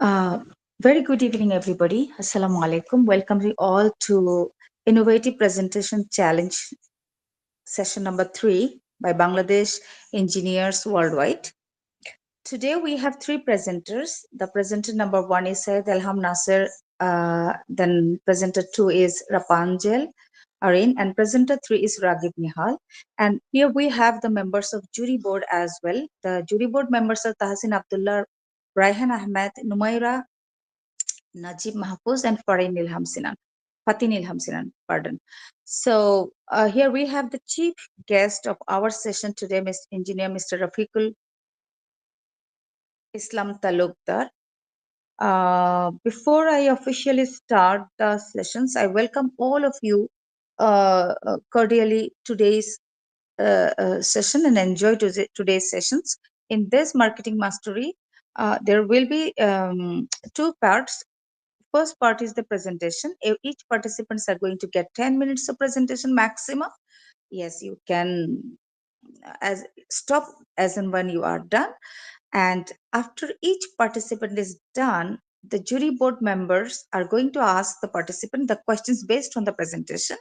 Uh, Very good evening, everybody. Assalamu alaikum. Welcome you all to Innovative Presentation Challenge session number 3 by Bangladesh Engineers Worldwide. Today we have three presenters. The presenter number 1 is Syed Elham Naser. Then presenter 2 is Rapangel Arin, and presenter 3 is Ragib Nihal. And here we have the members of jury board as well. The jury board members are Tahsin Abdullah, Raihan Ahmed, Numaira Najib Mahfouz, and Fatin Ilham Sinan, pardon. So here we have the chief guest of our session today, Mr. Engineer Mr. Rafiqul Islam Talukdar. Before I officially start the sessions, I welcome all of you cordially today's session and enjoy today's sessions. In this marketing mastery, there will be two parts. First part is the presentation. Each participants are going to get 10 minutes of presentation maximum. Yes, you can as stop as and when you are done. And after each participant is done, the jury board members are going to ask the participant the questions based on the presentation,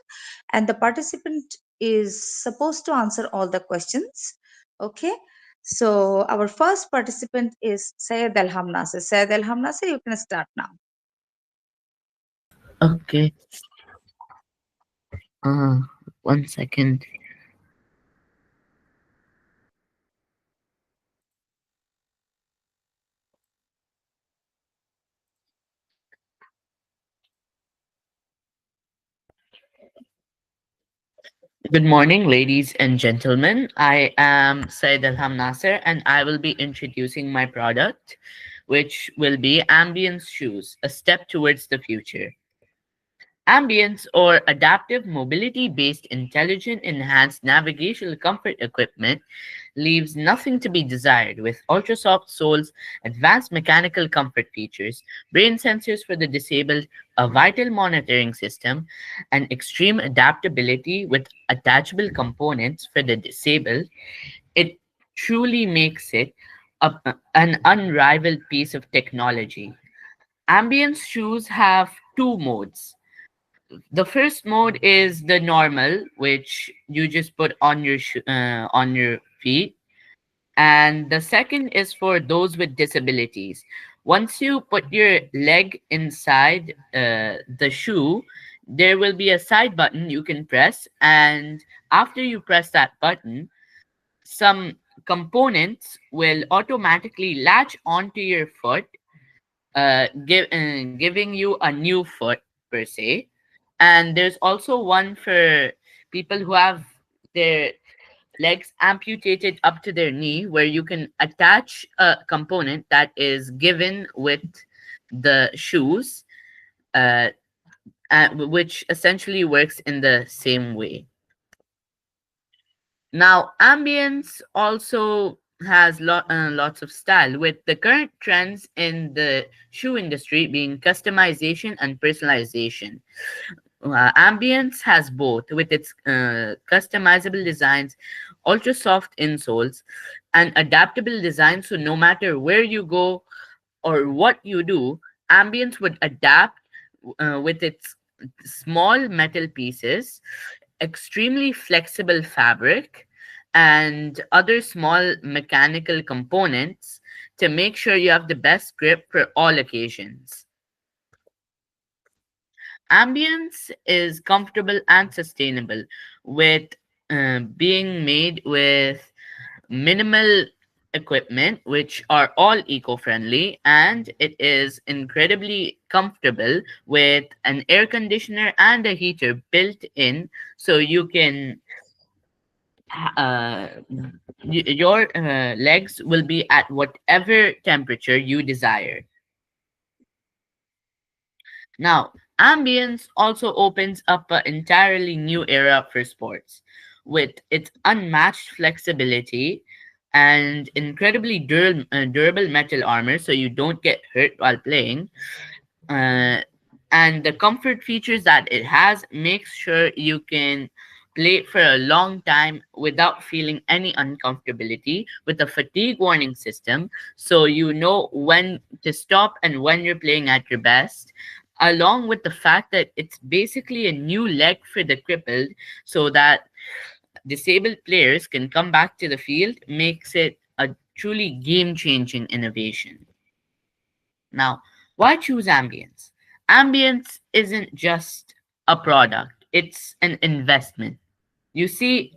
and the participant is supposed to answer all the questions. Okay. So our first participant is Syed Elham Nasir. Syed Elham Nasir, you can start now. Okay. Uh, 1 second. Good morning, ladies and gentlemen. I am Syed Elham Naser, and I will be introducing my product, which will be Ambience Shoes, a step towards the future. Ambience or adaptive mobility based intelligent enhanced navigational comfort equipment leaves nothing to be desired with ultra soft soles, advanced mechanical comfort features, brain sensors for the disabled, a vital monitoring system, and extreme adaptability with attachable components for the disabled. It truly makes it an unrivaled piece of technology. Ambience shoes have two modes. The first mode is the normal, which you just put on on your feet, and the second is for those with disabilities. Once you put your leg inside the shoe, there will be a side button you can press, and after you press that button, some components will automatically latch onto your foot, giving you a new foot per se. And there's also one for people who have their legs amputated up to their knee, where you can attach a component that is given with the shoes, uh, which essentially works in the same way. Now, ambience also has lots of style, with the current trends in the shoe industry being customization and personalization. Ambience has both, with its customizable designs, ultra soft insoles, and adaptable design. So no matter where you go or what you do, Ambience would adapt with its small metal pieces, extremely flexible fabric, and other small mechanical components to make sure you have the best grip for all occasions. Ambience is comfortable and sustainable, with being made with minimal equipment, which are all eco-friendly, and it is incredibly comfortable with an air conditioner and a heater built in, so you can uh, your legs will be at whatever temperature you desire. Now, ambience also opens up an entirely new era for sports. With its unmatched flexibility and incredibly durable metal armor, so you don't get hurt while playing, uh, and the comfort features that it has makes sure you can play for a long time without feeling any uncomfortability with a fatigue warning system, so you know when to stop and when you're playing at your best, along with the fact that it's basically a new leg for the crippled, so that disabled players can come back to the field, makes it a truly game changing innovation. Now, why choose ambience? Ambience isn't just a product, it's an investment. You see,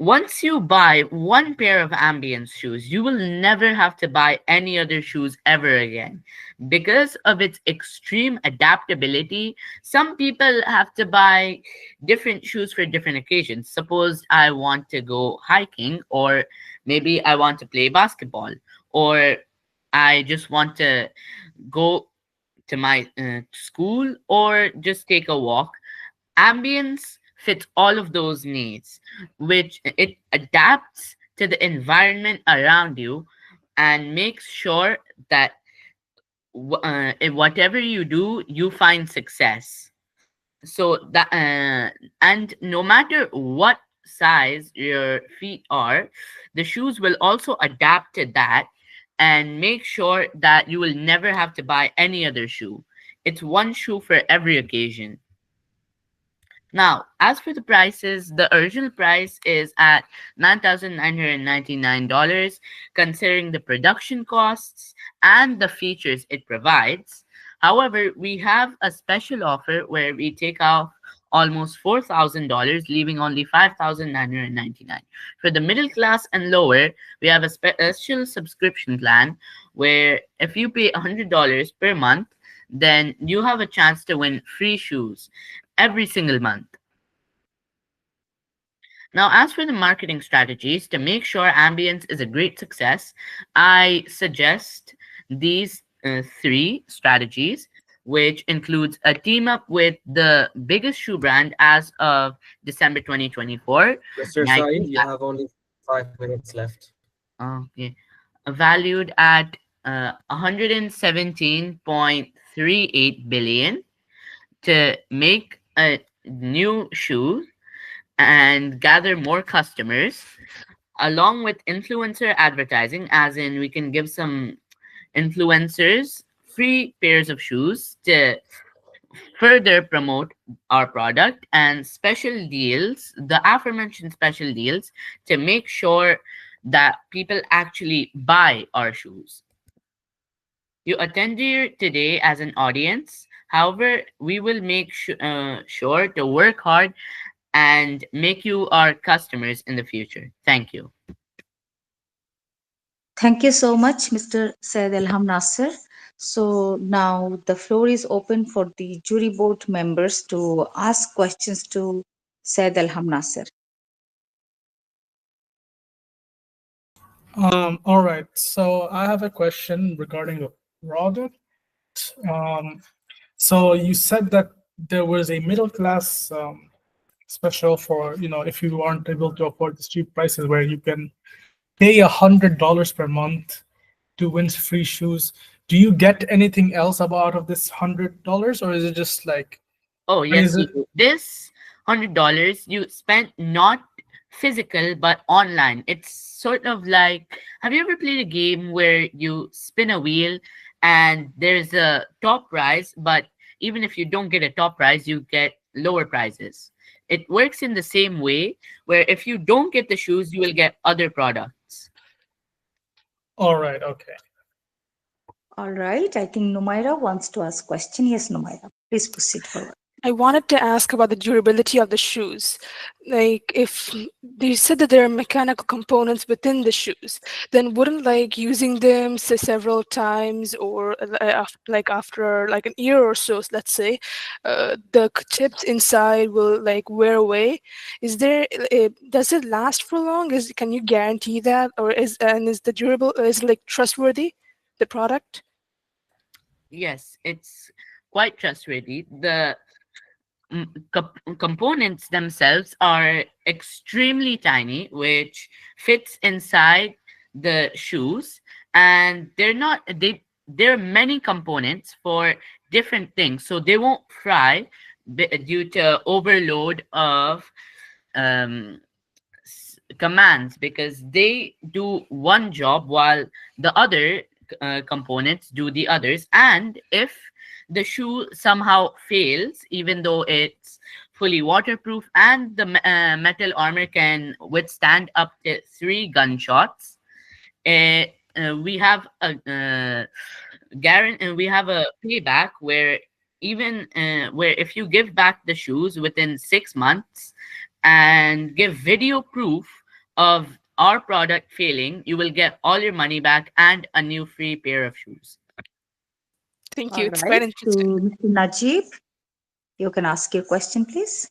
once you buy one pair of ambience shoes, you will never have to buy any other shoes ever again. Because of its extreme adaptability, some people have to buy different shoes for different occasions. Suppose I want to go hiking, or maybe I want to play basketball, or I just want to go to my school, or just take a walk. Ambience fits all of those needs, which it adapts to the environment around you and makes sure that in whatever you do, you find success. So that and no matter what size your feet are, the shoes will also adapt to that and make sure that you will never have to buy any other shoe. It's one shoe for every occasion. Now, as for the prices, the original price is at $9,999, considering the production costs and the features it provides. However, we have a special offer where we take off almost $4,000, leaving only $5,999. For the middle class and lower, we have a special subscription plan where if you pay $100 per month, then you have a chance to win free shoes every single month. Now, as for the marketing strategies to make sure Ambience is a great success, I suggest these three strategies, which includes a team up with the biggest shoe brand as of December 2024, Mr. Syed, Nike, you have only 5 minutes left. okay, valued at 117.38 billion, to make a new shoe and gather more customers, along with influencer advertising, as in we can give some influencers free pairs of shoes to further promote our product, and special deals, the aforementioned special deals, to make sure that people actually buy our shoes. You attend here today as an audience. However, we will make sure to work hard and make you our customers in the future. Thank you. Thank you so much, Mr. Syed Elham Nasser. So now the floor is open for the jury board members to ask questions to Syed Elham Nasser. All right. So I have a question regarding the product. Um, so you said that there was a middle class special for, if you aren't able to afford the cheap prices, where you can pay $100 per month to win free shoes. Do you get anything else out of this $100, or is it just like, Oh and yes, is it this $100 you spent not physical but online. It's sort of like, have you ever played a game where you spin a wheel and there's a top prize, but even if you don't get a top prize, you get lower prizes. It works in the same way, where if you don't get the shoes, you will get other products. all right? Okay. All right, I think Numaira wants to ask question. Yes, Numaira, please proceed forward. I wanted to ask about the durability of the shoes. Like, if you said that there are mechanical components within the shoes, then wouldn't like using them say several times, or like after like an year or so, let's say, the tips inside will like wear away? Is there? Does it last for long? Can you guarantee that, or is the durable, is it like trustworthy, the product? Yes, it's quite trustworthy. The components themselves are extremely tiny, which fits inside the shoes, and there are many components for different things, so they won't fry due to overload of commands, because they do one job while the other components do the others. And if the shoe somehow fails, even though it's fully waterproof and the metal armor can withstand up to 3 gunshots, uh, we have a we have a payback where even where if you give back the shoes within 6 months and give video proof of our product failing, you will get all your money back and a new free pair of shoes. Thank you. All It's right. quite To interesting. Mr. Najib, you can ask your question, please.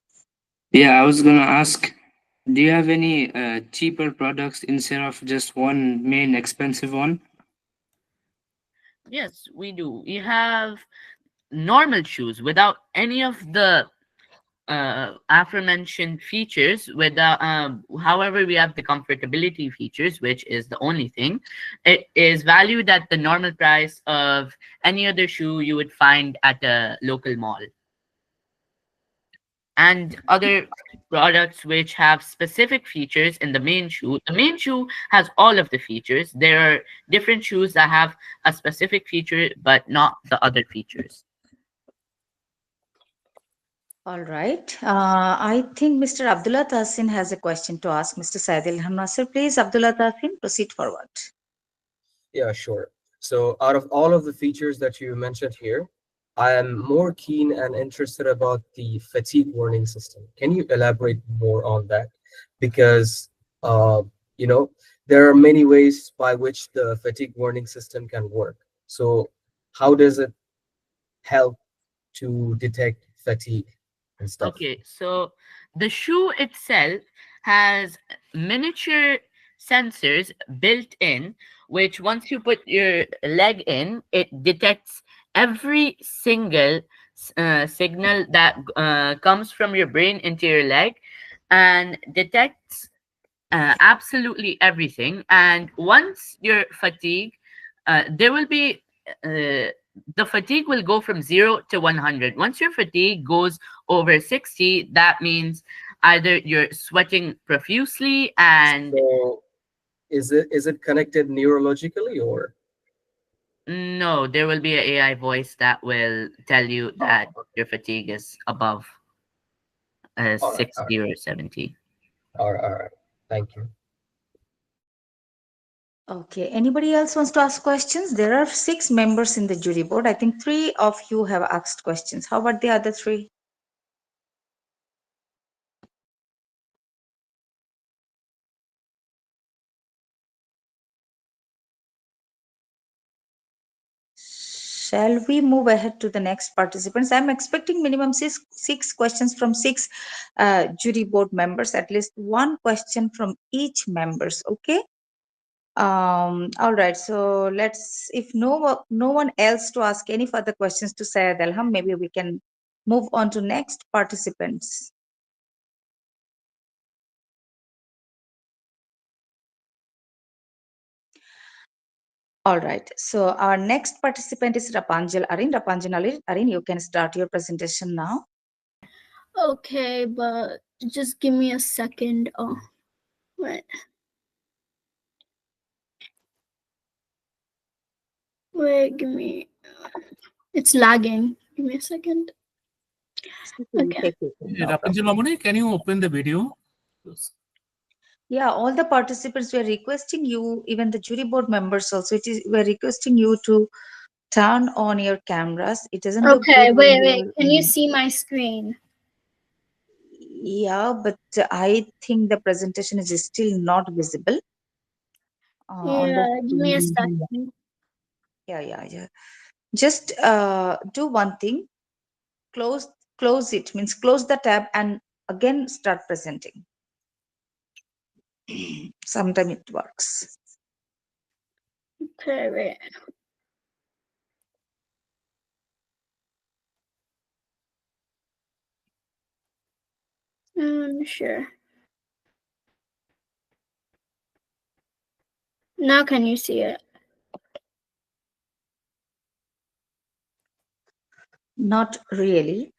Yeah, I was gonna ask, do you have any cheaper products instead of just one main expensive one? Yes, we do. We have normal shoes without any of the aforementioned features. Without however, we have the comfortability features, which is the only thing. It is valued at the normal price of any other shoe you would find at a local mall. And other products which have specific features in the main shoe. The main shoe has all of the features. There are different shoes that have a specific feature but not the other features. All right. I think Mr. Abdullah Tahsin has a question to ask Mr. Syed Elham Nasser. Please, Abdullah Tahsin, proceed forward. Yeah, sure. So out of all of the features that you mentioned here, I am more keen and interested about the fatigue warning system. Can you elaborate more on that? Because uh, you know, there are many ways by which the fatigue warning system can work. So how does it help to detect fatigue and stuff? Okay, so the shoe itself has miniature sensors built in, which once you put your leg in, it detects every single signal that comes from your brain into your leg and detects absolutely everything. And once you're fatigued, there will be the fatigue will go from 0 to 100. Once your fatigue goes over 60, that means either you're sweating profusely and So is it connected neurologically or? no, there will be an AI voice that will tell you Oh, that your fatigue is above all right, all right, 60 or 70. all right. Thank you. Okay. Anybody else wants to ask questions? There are 6 members in the jury board. I think 3 of you have asked questions. How about the other 3? Shall we move ahead to the next participants? I'm expecting minimum six questions from 6 jury board members, at least one question from each members. Okay. All right. So let's, if no one else to ask any further questions to Syed Elham, maybe we can move on to next participants. All right. So our next participant is Rapangel Arin. Rapangel Arin, you can start your presentation now. Okay, but just give me a second. Oh, wait. Wait, give me. It's lagging. Give me a second. Okay. No problem. Rapangel Mamuni, can you open the video? Yeah, all the participants were requesting you, even the jury board members also, we're requesting you to turn on your cameras. It doesn't look Okay, good when wait. you're Can you see my screen? yeah, but I think the presentation is still not visible on the Yeah, give me a screen. second. Yeah. Just do one thing, close it, means close the tab and again start presenting. Sometime it works. Okay, wait. Sure. Now can you see it? Not really.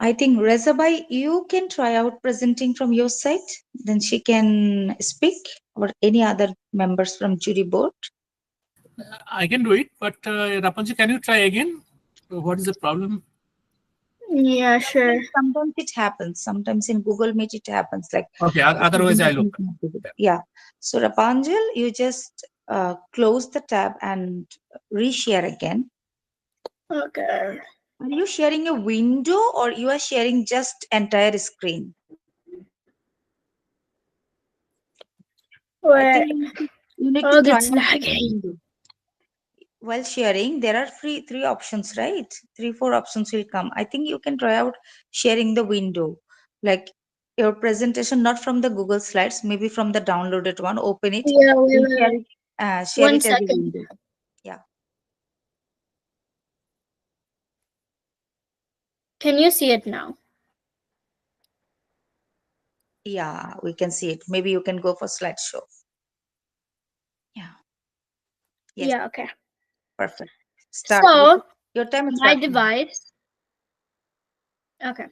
I think Rezabai, you can try out presenting from your side. Then she can speak, or any other members from jury board. I can do it, but Rapunzel, can you try again? What is the problem? Yeah, sure. Sometimes it happens. Sometimes in Google Meet it happens. Like Okay, otherwise I'll open. yeah. So Rapanjal, you just close the tab and reshare again. Okay. Are you sharing a window or you are sharing just entire screen? I Wait. think you need to Oh, try that's out the lagging. window. While sharing, there are three options, right? Three, four options will come. I think you can try out sharing the window, like your presentation, not from the Google Slides, maybe from the downloaded one. Open it, Yeah, wait, and wait, share wait. it, share One it as a second. window. Yeah, Can you see it now? yeah, we can see it. Maybe you can go for slideshow. Yeah, yes, Yeah, okay. perfect. Start. So, Your time is my starting. device, okay.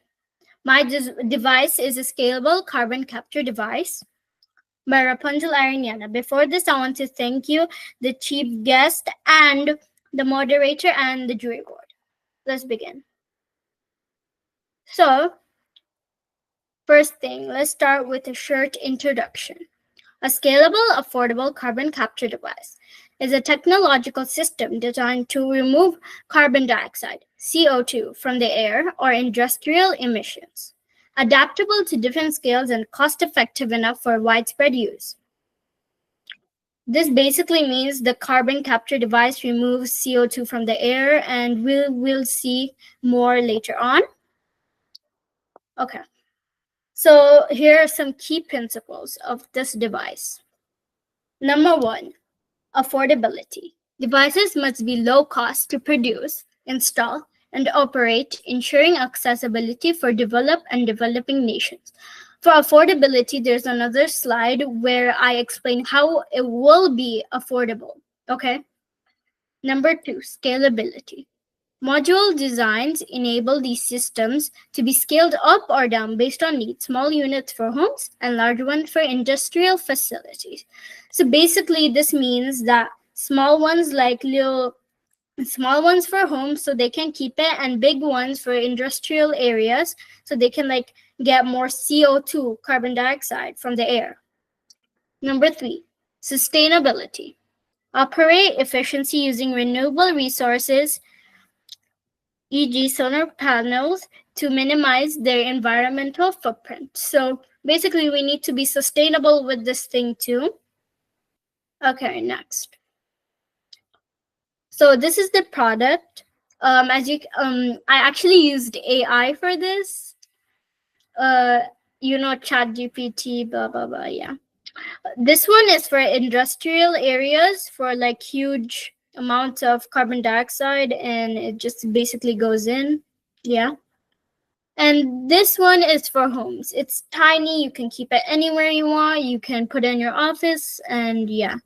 My device is a scalable carbon capture device by Rapangel, Arin, Yana. Before this, I want to thank you, the chief guest, and the moderator and the jury board. Let's begin. So, first thing, let's start with a short introduction. A scalable, affordable carbon capture device is a technological system designed to remove carbon dioxide, CO2, from the air or industrial emissions, adaptable to different scales and cost-effective enough for widespread use. This basically means the carbon capture device removes CO2 from the air, and we'll see more later on. Okay, so here are some key principles of this device. Number one, affordability. Devices must be low cost to produce, install, and operate, ensuring accessibility for developed and developing nations. For affordability, there's another slide where I explain how it will be affordable. Okay. Number two, scalability. Module designs enable these systems to be scaled up or down based on needs, small units for homes and large ones for industrial facilities. So basically, this means that small ones small ones for homes so they can keep it, and big ones for industrial areas so they can get more CO2, carbon dioxide, from the air. Number three, sustainability. Operate efficiency using renewable resources, e.g. solar panels, to minimize their environmental footprint. So basically, we need to be sustainable with this thing too. Okay, next. So this is the product. I actually used AI for this. ChatGPT, blah blah blah. Yeah. This one is for industrial areas for huge amounts of carbon dioxide, and it just basically goes in. Yeah. And this one is for homes. It's tiny. You can keep it anywhere you want. You can put it in your office, and yeah.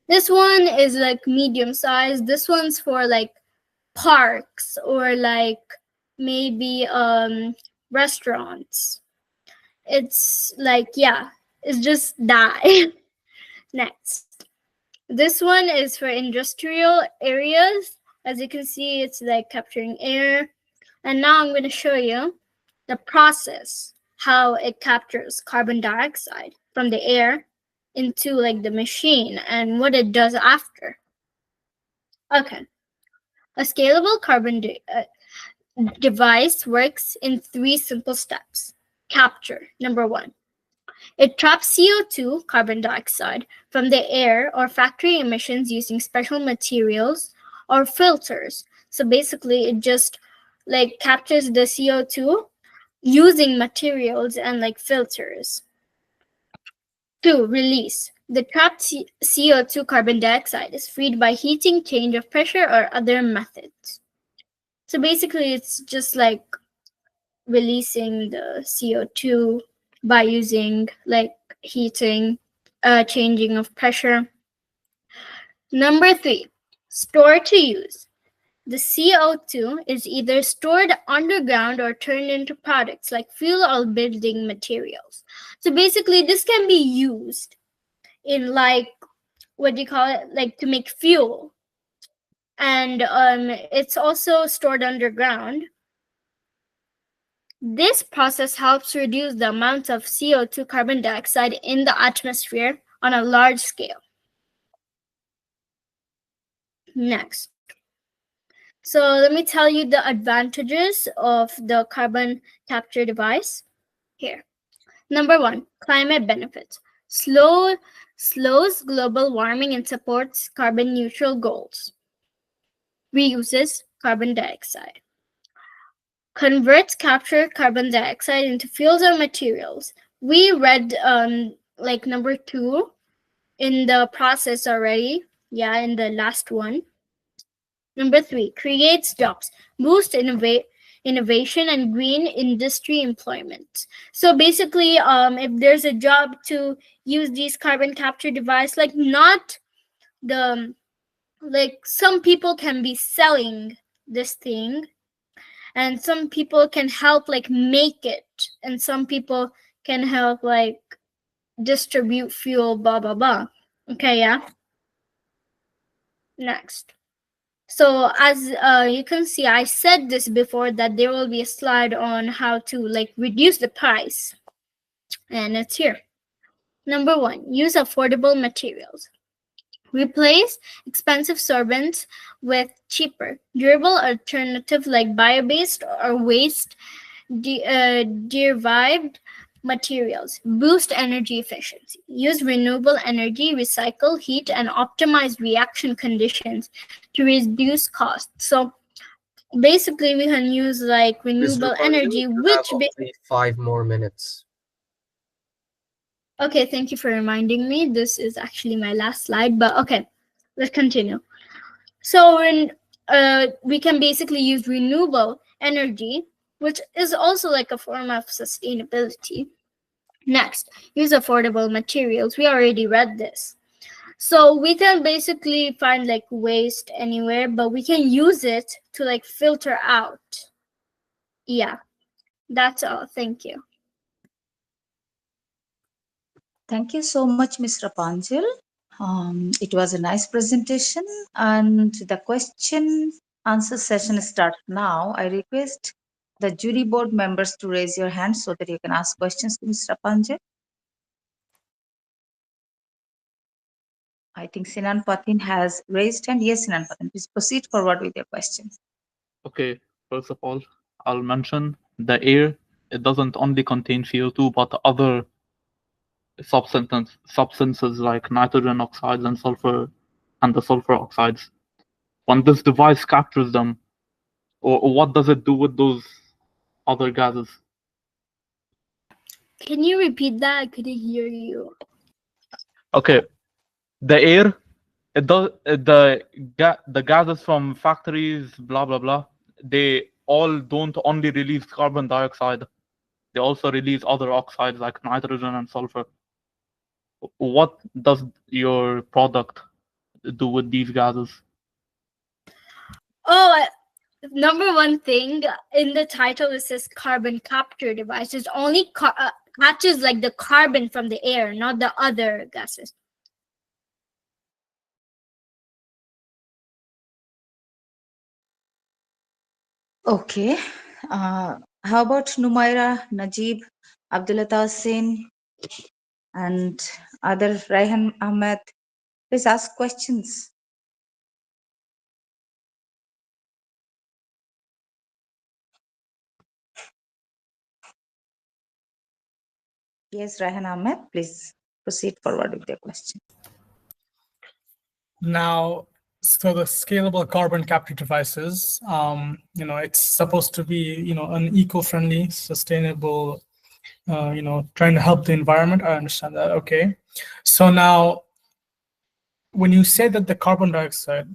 This one is medium size. This one's for parks or maybe restaurants. It's it's just that. Next. This one is for industrial areas. As you can see, it's capturing air. And now I'm going to show you the process, how it captures carbon dioxide from the air into the machine and what it does after. Okay. A scalable carbon device works in 3 simple steps. Capture, number 1. It traps CO2, carbon dioxide, from the air or factory emissions using special materials or filters. So basically, it just captures the CO2 using materials and filters. 2. Release. The trapped CO2, carbon dioxide, is freed by heating, change of pressure, or other methods. So basically, it's just releasing the CO2 by using heating, changing of pressure. Number 3, store to use. The CO2 is either stored underground or turned into products like fuel or building materials. So basically, this can be used in what do you call it? Like to make fuel. And it's also stored underground. This process helps reduce the amount of CO2 carbon dioxide in the atmosphere on a large scale. Next. So let me tell you the advantages of the carbon capture device here. Number 1, climate benefits. Slows global warming and supports carbon neutral goals. Reuses carbon dioxide. Converts captured carbon dioxide into fuels or materials. We read number 2 in the process already. Yeah, in the last one. Number 3, creates jobs, boost innovation and green industry employment. So basically, if there's a job to use these carbon capture device, some people can be selling this thing, and some people can help make it, and some people can help distribute fuel, blah blah blah. Okay, yeah. Next. So as you can see, I said this before, that there will be a slide on how to reduce the price, and it's here. Number 1, use affordable materials. Replace expensive solvents with cheaper, durable alternative like bio-based or waste derived materials. Boost energy efficiency. Use renewable energy, recycle heat, and optimize reaction conditions to reduce costs. So basically, we can use Ms. renewable Rapangel, energy, you have which only 5 more minutes. okay, thank you for reminding me. This is actually my last slide, but okay, let's continue. So we can basically use renewable energy, which is also a form of sustainability. Next, use affordable materials. We already read this. So we can basically find waste anywhere, but we can use it to filter out. Yeah, that's all. Thank you. Thank you so much, Ms. Rapangel. It was a nice presentation, and the question answer session starts now. I request the jury board members to raise your hand so that you can ask questions to Ms. Rapangel. I think Sinan Patin has raised hand. Yes, Sinan Patin, please proceed forward with your question. Okay, first of all, I'll mention the air. It doesn't only contain CO2, but other substances like nitrogen oxides and the sulfur oxides. When this device captures them, or what does it do with those other gases? Can you repeat that? I couldn't hear you. Okay, the air, it does the gases from factories, blah blah blah. They all don't only release carbon dioxide; they also release other oxides like nitrogen and sulfur. What does your product do with these gases? Oh, number 1 thing in the title, it says carbon capture device. It only catches the carbon from the air, not the other gases. Okay. How about Numaira, Najib, Abdullah Hussain, and other Raihan Ahmed? Please ask questions. Yes, Raihan Ahmed, please proceed forward with your question. Now, so the scalable carbon capture devices, it's supposed to be, an eco-friendly, sustainable, trying to help the environment. I understand that. Okay. So now, when you say that the carbon dioxide,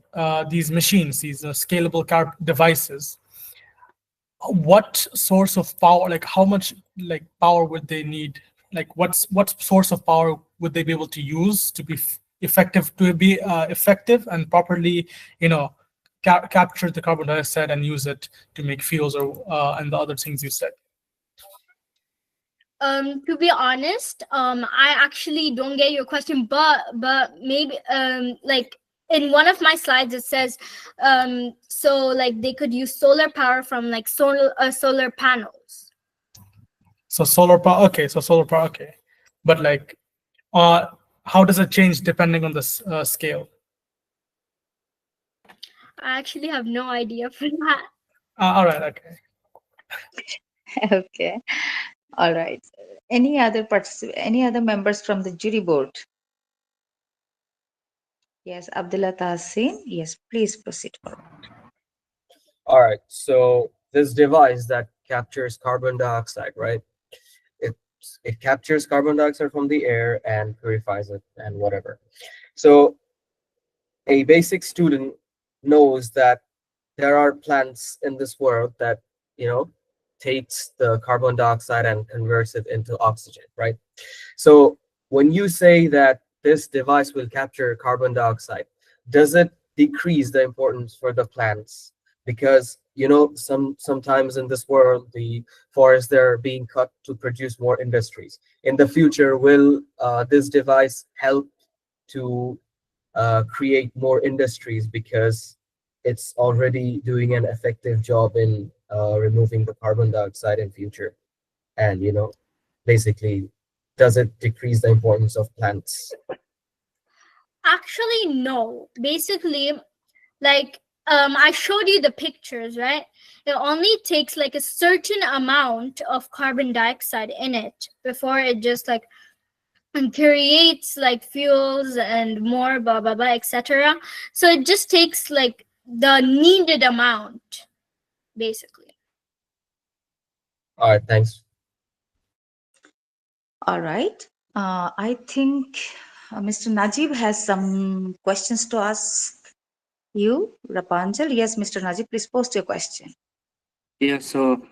these machines, these scalable devices, what source of power, how much power would they need? What source of power would they be able to use to be effective and properly, capture the carbon dioxide and use it to make fuels or and the other things you said? To be honest, I actually don't get your question, but maybe like in one of my slides it says so like they could use solar power from like solar panels. So solar power, okay. So solar power, okay. But like, how does it change depending on the scale? I actually have no idea for that. All right, okay. Okay. All right. Any other members from the jury board? Yes, Abdullah Tahsin. Yes, please proceed forward. All right. So this device that captures carbon dioxide, right? It it captures carbon dioxide from the air and purifies it and whatever. So a basic student knows that there are plants in this world that, you know, takes the carbon dioxide and converts it into oxygen, right? So when you say that this device will capture carbon dioxide, does it decrease the importance for the plants? Because, you know, sometimes in this world the forests are being cut to produce more industries. In the future, will this device help to create more industries because it's already doing an effective job in removing the carbon dioxide in future? And, you know, basically, does it decrease the importance of plants? Actually, no. Basically, like I showed you the pictures, right? It only takes like a certain amount of carbon dioxide in it before it just like creates like fuels and more blah blah blah etc. So it just takes like the needed amount basically. All right, thanks. All right. I think Mr. Najib has some questions to ask you, Rapangel. Yes, Mr. Najib, please post your question. Yeah, so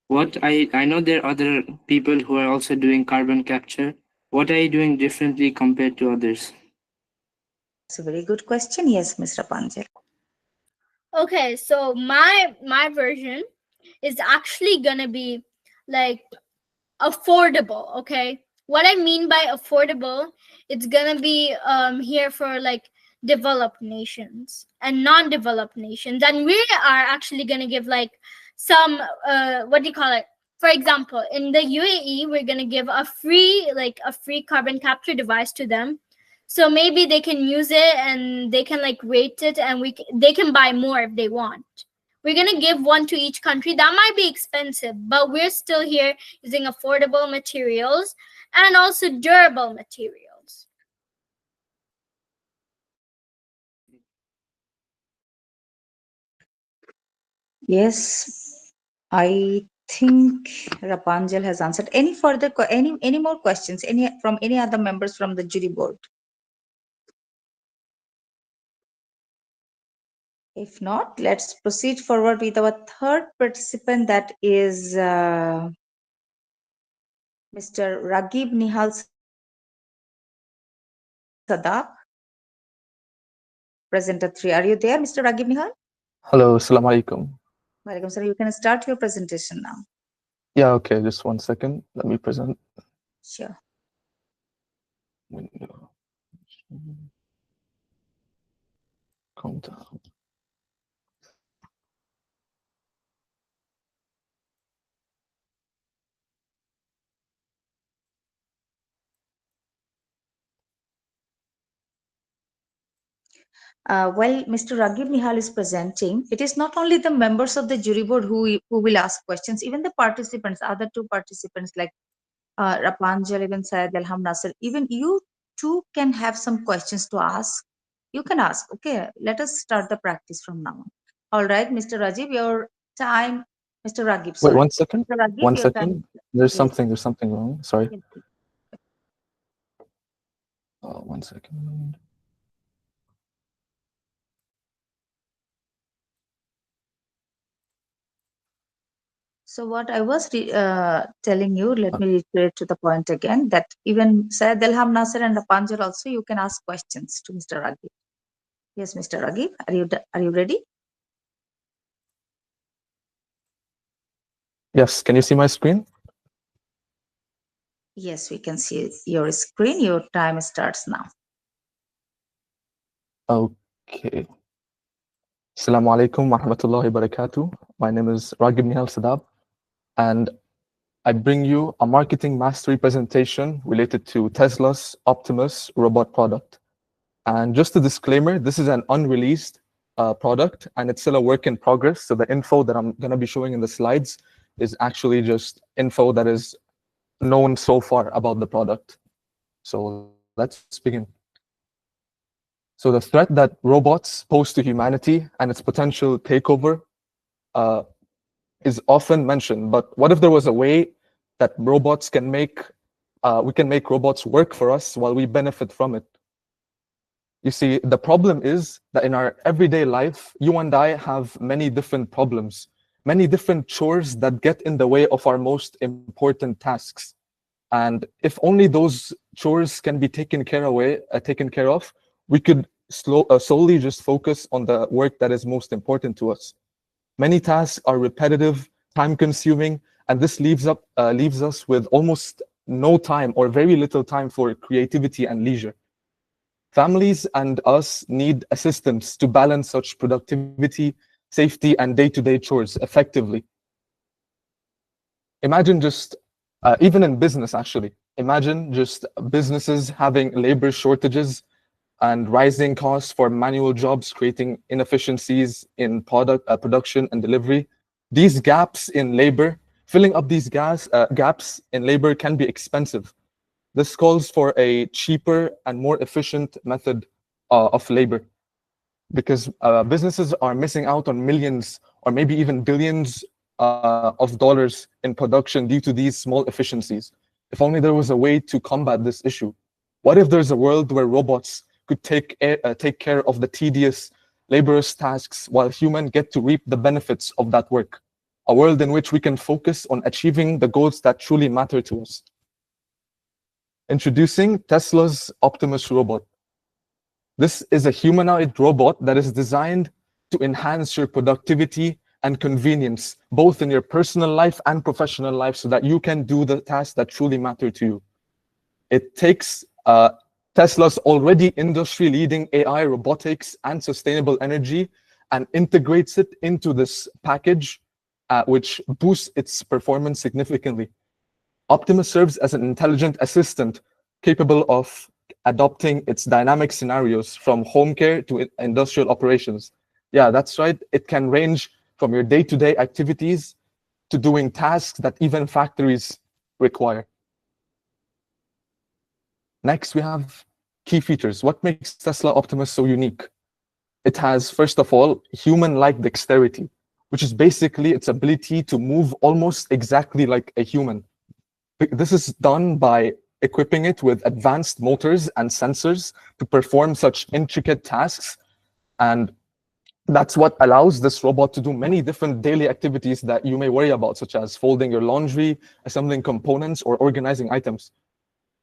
what I know there are other people who are also doing carbon capture. What are you doing differently compared to others? It's a very good question. Yes, Mr. Rapangel. Okay, so my version is actually gonna be like affordable. Okay, what I mean by affordable, it's gonna be here for like developed nations and non-developed nations, and we are actually gonna give like some what do you call it, for example in the UAE we're gonna give a free carbon capture device to them, so maybe they can use it and they can like rate it and they can buy more if they want. We're going to give one to each country. That might be expensive, but we're still here using affordable materials and also durable materials. Yes, I think Rapangel has answered. Any further, any more questions? Any from any other members from the jury board? If not, let's proceed forward with our third participant, that is Mr. Ragib Nihal Sadab, presenter 3. Are you there, Mr. Ragib Nihal? Hello, Assalamu alaikum. Welcome, sir. You can start your presentation now. Yeah, okay, just 1 second. Let me present. Sure. Window. Calm down. While Mr. Ragib Nihal is presenting, it is not only the members of the jury board who will ask questions, even the participants, other two participants like Rapangel, even Syed, Elham, Naser, even you too can have some questions to ask. You can ask. Okay, let us start the practice from now on. All right, Mr. Ragib, your time, Mr. Ragib, Wait, sorry. 1 second. Mr. Ragib, 1 your time. second. There's Yes. something wrong. Sorry. Yes. 1 second. So what I was telling you, let me reiterate to the point again, that even Syed Elham, Naser and Rapangel also, you can ask questions to Mr. Ragib. Yes, Mr. Ragib, are you ready? Yes, can you see my screen? Yes, we can see your screen. Your time starts now. Okay. Assalamu alaikum wa rahmatullahi wa barakatuh. My name is Ragib Nihal Sadab, and I bring you a marketing mastery presentation related to Tesla's Optimus robot product. And just a disclaimer, this is an unreleased product and it's still a work in progress. So the info that I'm going to be showing in the slides is actually just info that is known so far about the product. So let's begin. So the threat that robots pose to humanity and its potential takeover is often mentioned. But what if there was a way that robots can make, we can make robots work for us while we benefit from it? You see, the problem is that in our everyday life, you and I have many different problems, many different chores that get in the way of our most important tasks. And if only those chores can be taken care of, we could solely just focus on the work that is most important to us. Many tasks are repetitive, time-consuming, and this leaves us with almost no time or very little time for creativity and leisure. Families and us need assistance to balance such productivity, safety, and day-to-day chores effectively. Imagine just, even in business actually, imagine just businesses having labor shortages and rising costs for manual jobs, creating inefficiencies in production and delivery. These gaps in labor, filling up these gaps in labor can be expensive. This calls for a cheaper and more efficient method of labor, because businesses are missing out on millions or maybe even billions of dollars in production due to these small efficiencies. If only there was a way to combat this issue. What if there's a world where robots could take care of the tedious, laborious tasks while humans get to reap the benefits of that work? A world in which we can focus on achieving the goals that truly matter to us. Introducing Tesla's Optimus robot. This is a humanoid robot that is designed to enhance your productivity and convenience, both in your personal life and professional life, so that you can do the tasks that truly matter to you. It takes Tesla's already industry-leading AI, robotics, and sustainable energy and integrates it into this package, which boosts its performance significantly. Optimus serves as an intelligent assistant capable of adopting its dynamic scenarios from home care to industrial operations. Yeah, that's right. It can range from your day-to-day activities to doing tasks that even factories require. Next, we have key features. What makes Tesla Optimus so unique? It has, first of all, human-like dexterity, which is basically its ability to move almost exactly like a human. This is done by equipping it with advanced motors and sensors to perform such intricate tasks. And that's what allows this robot to do many different daily activities that you may worry about, such as folding your laundry, assembling components, or organizing items.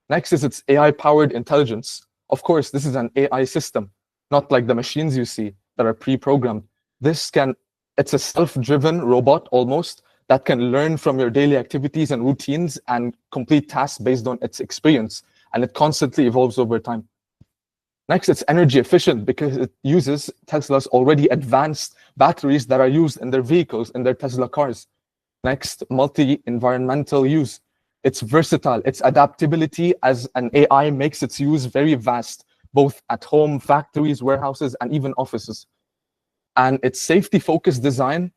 Next is its AI-powered intelligence. Of course, this is an AI system, not like the machines you see that are pre-programmed. It's a self-driven robot almost that can learn from your daily activities and routines and complete tasks based on its experience. And it constantly evolves over time. Next, it's energy efficient because it uses Tesla's already advanced batteries that are used in their vehicles, in their Tesla cars. Next, multi-environmental use. It's versatile. Its adaptability as an AI makes its use very vast, both at home, factories, warehouses, and even offices. And its safety-focused design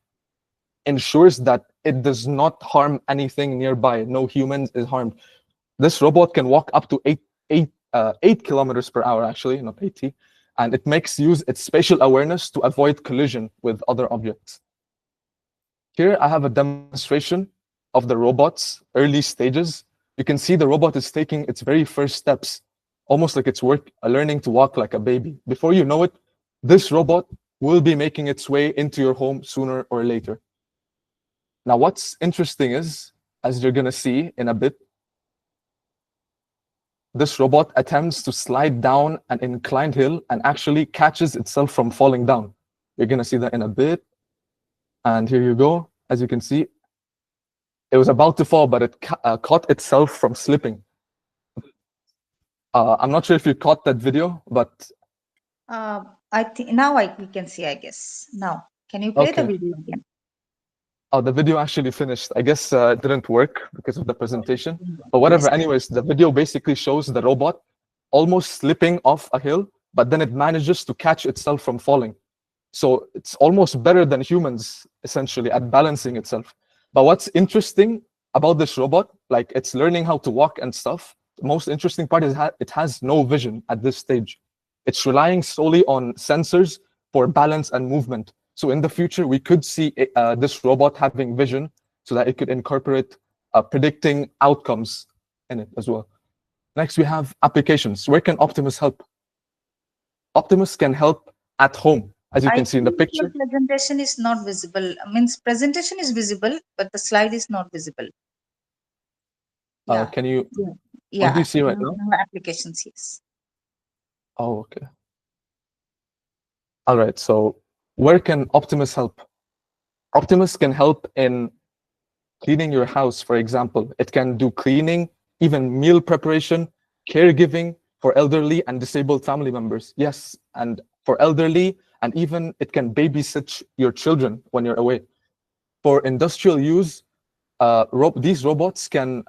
ensures that it does not harm anything nearby. No human is harmed. This robot can walk up to 8 kilometers per hour, actually, not 80, and it makes use its spatial awareness to avoid collision with other objects. Here I have a demonstration of the robot's early stages. You can see the robot is taking its very first steps, almost like it's learning to walk like a baby. Before you know it, this robot will be making its way into your home sooner or later. Now, what's interesting is, as you're going to see in a bit, this robot attempts to slide down an inclined hill and actually catches itself from falling down. You're going to see that in a bit. And here you go. As you can see, it was about to fall, but it caught itself from slipping. I'm not sure if you caught that video, but I think now we can see, I guess. Now, can you play the video again? Oh, the video actually finished. I guess it didn't work because of the presentation. But whatever, anyways, the video basically shows the robot almost slipping off a hill, but then it manages to catch itself from falling. So it's almost better than humans, essentially, at balancing itself. But what's interesting about this robot, like it's learning how to walk and stuff, the most interesting part is it has no vision at this stage. It's relying solely on sensors for balance and movement. So in the future, we could see this robot having vision so that it could incorporate predicting outcomes in it as well. Next, we have applications. Where can Optimus help? Optimus can help at home, as you can see in the picture. The presentation is not visible. Means presentation is visible, but the slide is not visible. Can you? Yeah. What do you see right now? Applications, yes. Oh, okay. All right. So where can Optimus help? Optimus can help in cleaning your house, for example. It can do cleaning, even meal preparation, caregiving for elderly and disabled family members. Yes, and for elderly, and even it can babysit your children when you're away. For industrial use, these robots can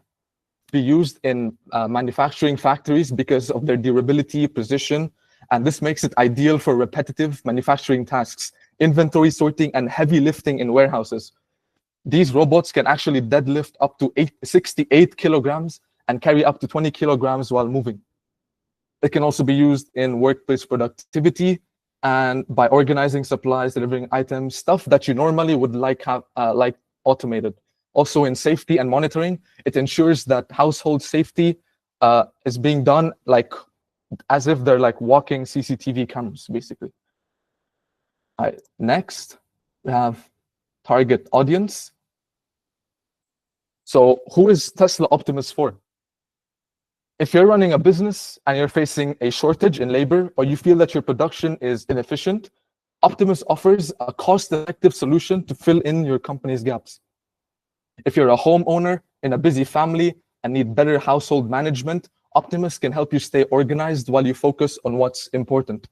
be used in manufacturing factories because of their durability, precision, and this makes it ideal for repetitive manufacturing tasks, inventory sorting, and heavy lifting in warehouses. These robots can actually deadlift up to 68 kilograms and carry up to 20 kilograms while moving. It can also be used in workplace productivity and by organizing supplies, delivering items, stuff that you normally would like automated. Also in safety and monitoring, it ensures that household safety is being done like as if they're like walking CCTV cameras, basically. All right, next, we have target audience. So who is Tesla Optimus for? If you're running a business and you're facing a shortage in labor, or you feel that your production is inefficient, Optimus offers a cost-effective solution to fill in your company's gaps. If you're a homeowner in a busy family and need better household management, Optimus can help you stay organized while you focus on what's important.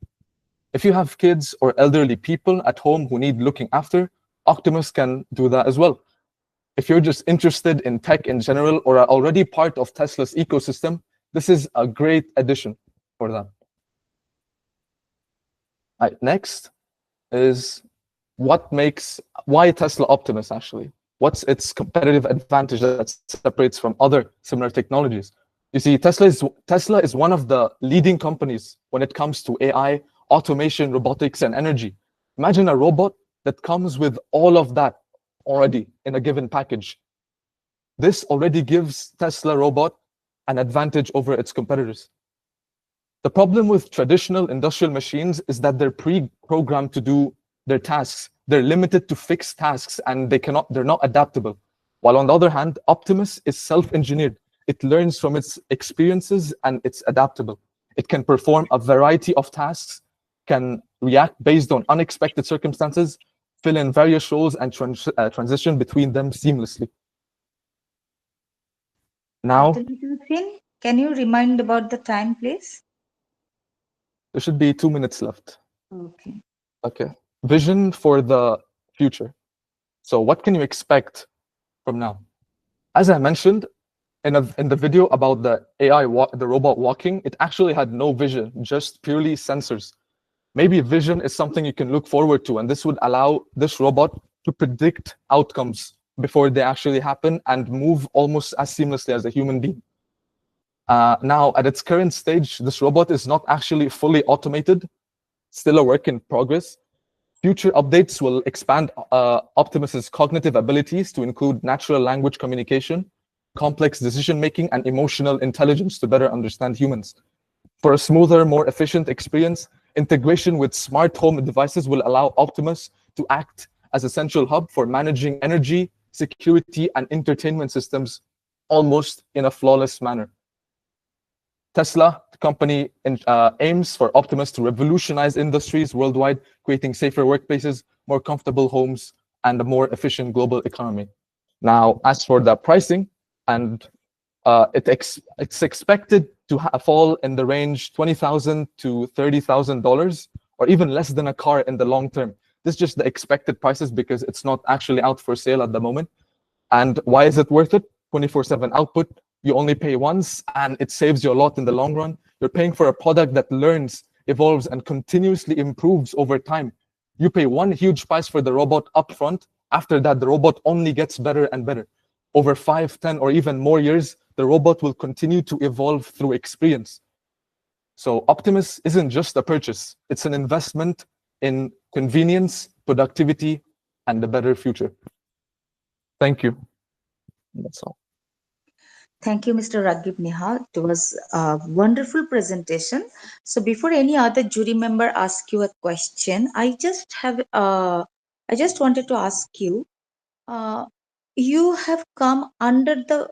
If you have kids or elderly people at home who need looking after, Optimus can do that as well. If you're just interested in tech in general or are already part of Tesla's ecosystem, this is a great addition for them. All right, next is why Tesla Optimus actually? What's its competitive advantage that separates from other similar technologies? You see, Tesla is one of the leading companies when it comes to AI, automation, robotics, and energy. Imagine a robot that comes with all of that already in a given package. This already gives Tesla robot an advantage over its competitors. The problem with traditional industrial machines is that they're pre-programmed to do their tasks. They're limited to fixed tasks and they're not adaptable. While on the other hand, Optimus is self-engineered. It learns from its experiences and it's adaptable. It can perform a variety of tasks, can react based on unexpected circumstances, fill in various roles, and transition between them seamlessly. Now, can you remind about the time, please? There should be 2 minutes left. Okay. Okay. Vision for the future. So what can you expect from now? As I mentioned in the video about the the robot walking, it actually had no vision, just purely sensors. Maybe vision is something you can look forward to, and this would allow this robot to predict outcomes before they actually happen and move almost as seamlessly as a human being. Now, at its current stage, this robot is not actually fully automated, still a work in progress. Future updates will expand Optimus's cognitive abilities to include natural language communication, complex decision-making, and emotional intelligence to better understand humans. For a smoother, more efficient experience, integration with smart home devices will allow Optimus to act as a central hub for managing energy, security, and entertainment systems almost in a flawless manner. Tesla, the company, aims for Optimus to revolutionize industries worldwide, creating safer workplaces, more comfortable homes, and a more efficient global economy. Now, as for the pricing, and it's expected to fall in the range $20,000 to $30,000, or even less than a car in the long term. This is just the expected prices because it's not actually out for sale at the moment. And why is it worth it? 24/7 output. You only pay once, and it saves you a lot in the long run. You're paying for a product that learns, evolves, and continuously improves over time. You pay one huge price for the robot upfront. After that, the robot only gets better and better. Over 5, 10, or even more years, the robot will continue to evolve through experience. So Optimus isn't just a purchase. It's an investment in convenience, productivity, and a better future. Thank you. That's all. Thank you, Mr. Ragib Nihal. It was a wonderful presentation. So before any other jury member asks you a question, I just wanted to ask you, you have come under the,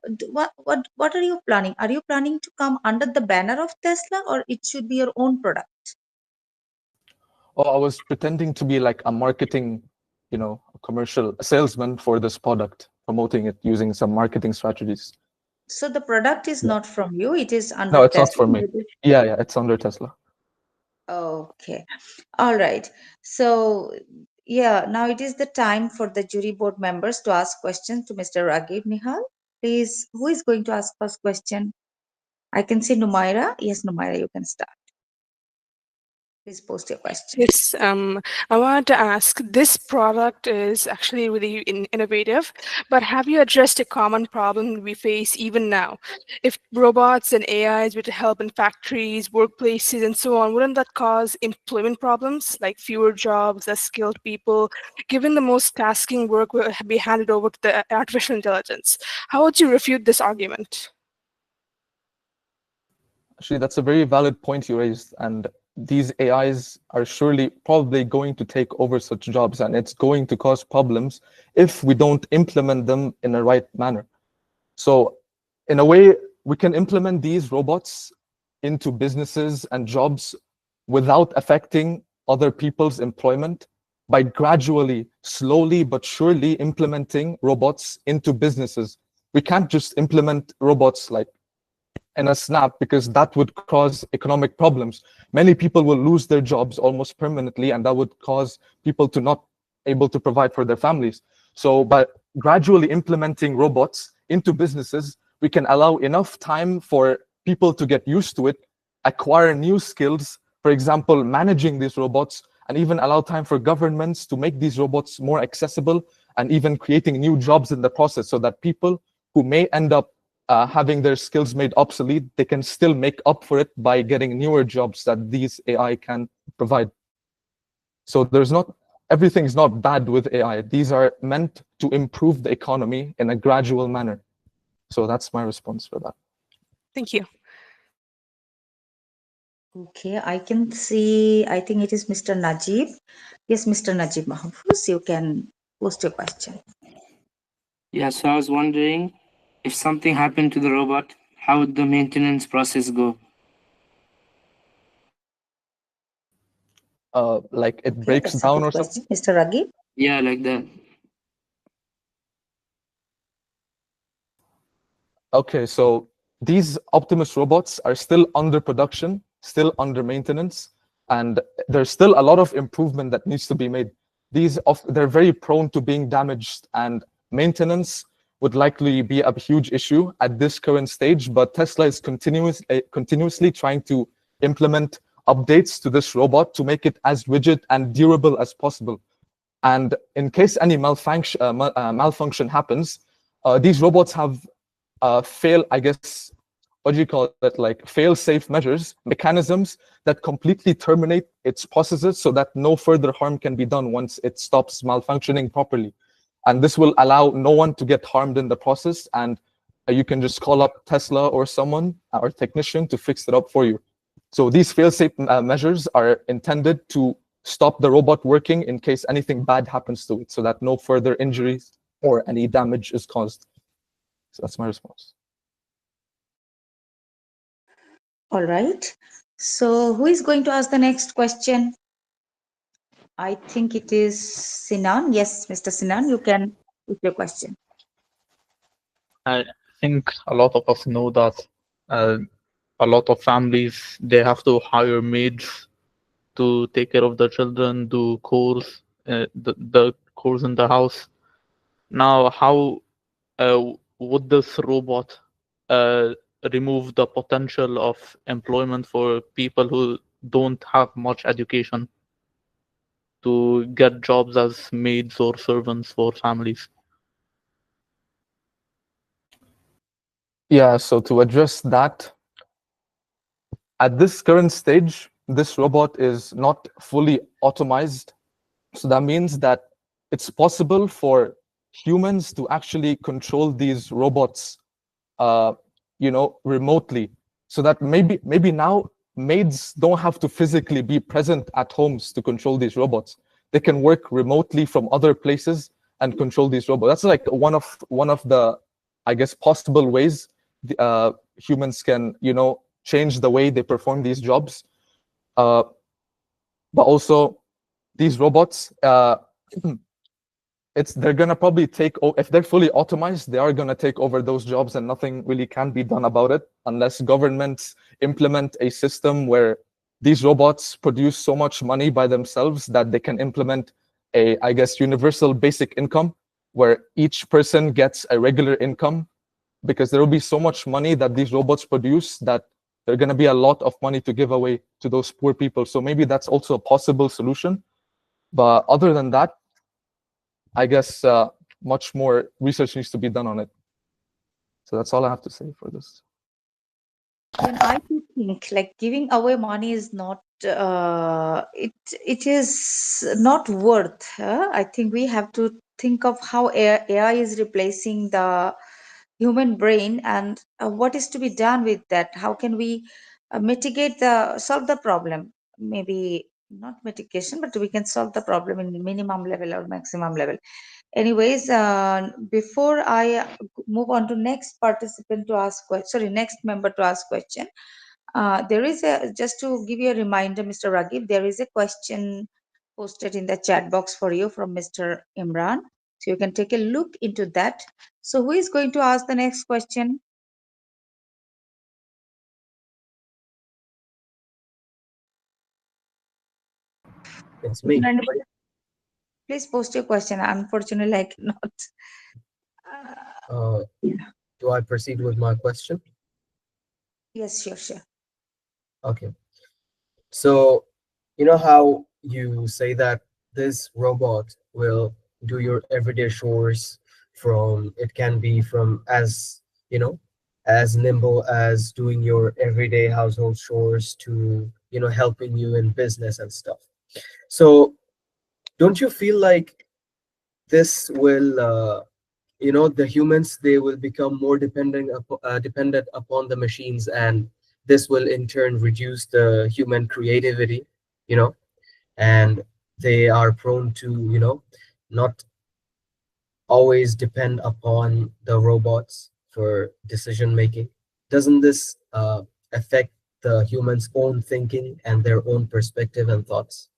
what are you planning? Are you planning to come under the banner of Tesla, or it should be your own product? Oh, I was pretending to be like a marketing, a commercial salesman for this product, promoting it using some marketing strategies. So the product is not from you, it is under No, it's Tesla. not for me. Yeah, it's under Tesla. Okay. All right. So yeah, now it is the time for the jury board members to ask questions to Mr. Ragib. Nihal, please, who is going to ask first question? I can see Numaira. Yes, Numaira, you can start. Please post your question. Yes, I wanted to ask, this product is actually really innovative, but have you addressed a common problem we face even now? If robots and AIs were to help in factories, workplaces, and so on, wouldn't that cause employment problems, like fewer jobs, less skilled people, given the most tasking work will be handed over to the artificial intelligence? How would you refute this argument? Actually, that's a very valid point you raised, and these AIs are surely probably going to take over such jobs, and it's going to cause problems if we don't implement them in a right manner. So in a way, we can implement these robots into businesses and jobs without affecting other people's employment by gradually, slowly but surely implementing robots into businesses. We can't just implement robots like in a snap, because that would cause economic problems. Many people will lose their jobs almost permanently, and that would cause people to not able to provide for their families. So by gradually implementing robots into businesses, we can allow enough time for people to get used to it, acquire new skills, for example, managing these robots, and even allow time for governments to make these robots more accessible, and even creating new jobs in the process, so that people who may end up having their skills made obsolete, they can still make up for it by getting newer jobs that these AI can provide. So everything's not bad with AI. These are meant to improve the economy in a gradual manner. So that's my response for that. Thank you. Okay, I can see, I think it is Mr. Najib. Yes, Mr. Najib Mahfouz, you can post your question. Yeah, so I was wondering, if something happened to the robot, how would the maintenance process go? Like it Okay, breaks that's a down good or question. something? Mr. Ragib? Yeah, like that. Okay, so these Optimus robots are still under production, still under maintenance, and there's still a lot of improvement that needs to be made. They're very prone to being damaged, and maintenance would likely be a huge issue at this current stage, but Tesla is continuously trying to implement updates to this robot to make it as rigid and durable as possible. And in case any malfunction happens, these robots have fail-safe measures, mechanisms that completely terminate its processes so that no further harm can be done once it stops malfunctioning properly. And this will allow no one to get harmed in the process, and you can just call up Tesla or someone or technician to fix it up for you. So these fail-safe measures are intended to stop the robot working in case anything bad happens to it, so that no further injuries or any damage is caused. So that's my response. All right. So, who is going to ask the next question? I think it is Sinan. Yes, Mr. Sinan, you can with your question. I think a lot of us know that uh, a lot of families they have to hire maids to take care of the children, do chores, the chores in the house. Now, how would this robot uh, remove the potential of employment for people who don't have much education to get jobs as maids or servants for families? Yeah, so to address that, at this current stage, this robot is not fully automized. So that means that it's possible for humans to actually control these robots, uh, remotely. So that maybe now maids don't have to physically be present at homes to control these robots. They can work remotely from other places and control these robots. That's like one of the, I guess, possible ways humans can change the way they perform these jobs. Uh, but also these robots, they're gonna probably if they're fully automized, they are gonna take over those jobs, and nothing really can be done about it unless governments implement a system where these robots produce so much money by themselves that they can implement a, I guess, universal basic income where each person gets a regular income, because there will be so much money that these robots produce that there's going to be a lot of money to give away to those poor people. So maybe that's also a possible solution. But other than that, I guess much more research needs to be done on it. So that's all I have to say for this. Then I do think like giving away money is not it is not worth. I think we have to think of how AI is replacing the human brain, and what is to be done with that. How can we mitigate the solve the problem? Maybe not mitigation, but we can solve the problem in minimum level or maximum level. Anyways, before I move on to next participant to ask question, sorry, next member to ask question, there is a, just to give you a reminder, Mr. Ragib, there is a question posted in the chat box for you from Mr. Imran. So you can take a look into that. So who is going to ask the next question? It's me. Anybody? Please post your question. Unfortunately, I cannot. Uh, Yeah. do I proceed with my question? Yes, sure, sure. Okay. So, you know how you say that this robot will do your everyday chores from, it can be from as, as nimble as doing your everyday household chores to, helping you in business and stuff. So, don't you feel like this will, the humans, they will become more dependent upon the machines, and this will in turn reduce the human creativity, you know and they are prone to not always depend upon the robots for decision making. Doesn't this affect the humans own thinking and their own perspective and thoughts?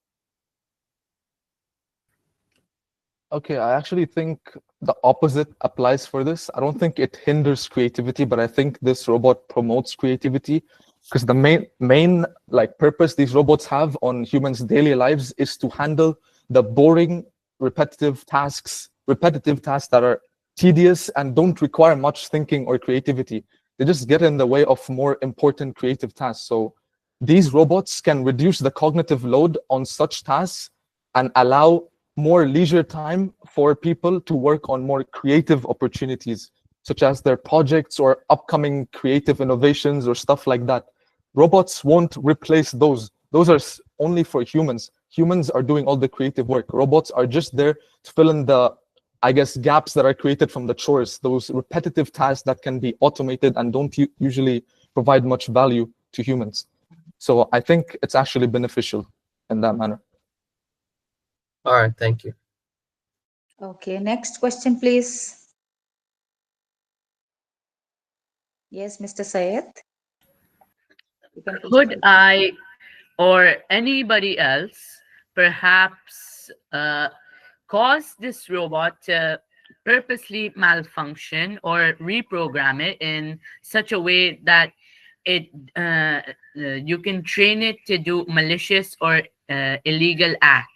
Okay, I actually think the opposite applies for this. I don't think it hinders creativity, but I think this robot promotes creativity, because the main like purpose these robots have on humans' daily lives is to handle the boring, repetitive tasks that are tedious and don't require much thinking or creativity. They just get in the way of more important creative tasks. So these robots can reduce the cognitive load on such tasks and allow more leisure time for people to work on more creative opportunities, such as their projects or upcoming creative innovations or stuff like that. Robots won't replace those. Those are only for humans. Humans are doing all the creative work. Robots are just there to fill in the, I guess, gaps that are created from the chores, those repetitive tasks that can be automated and don't usually provide much value to humans. So I think it's actually beneficial in that manner. All right, thank you. Okay, next question, please. Yes, Mr. Syed. You can please Could try. I or anybody else perhaps cause this robot to purposely malfunction or reprogram it in such a way that it you can train it to do malicious or illegal acts?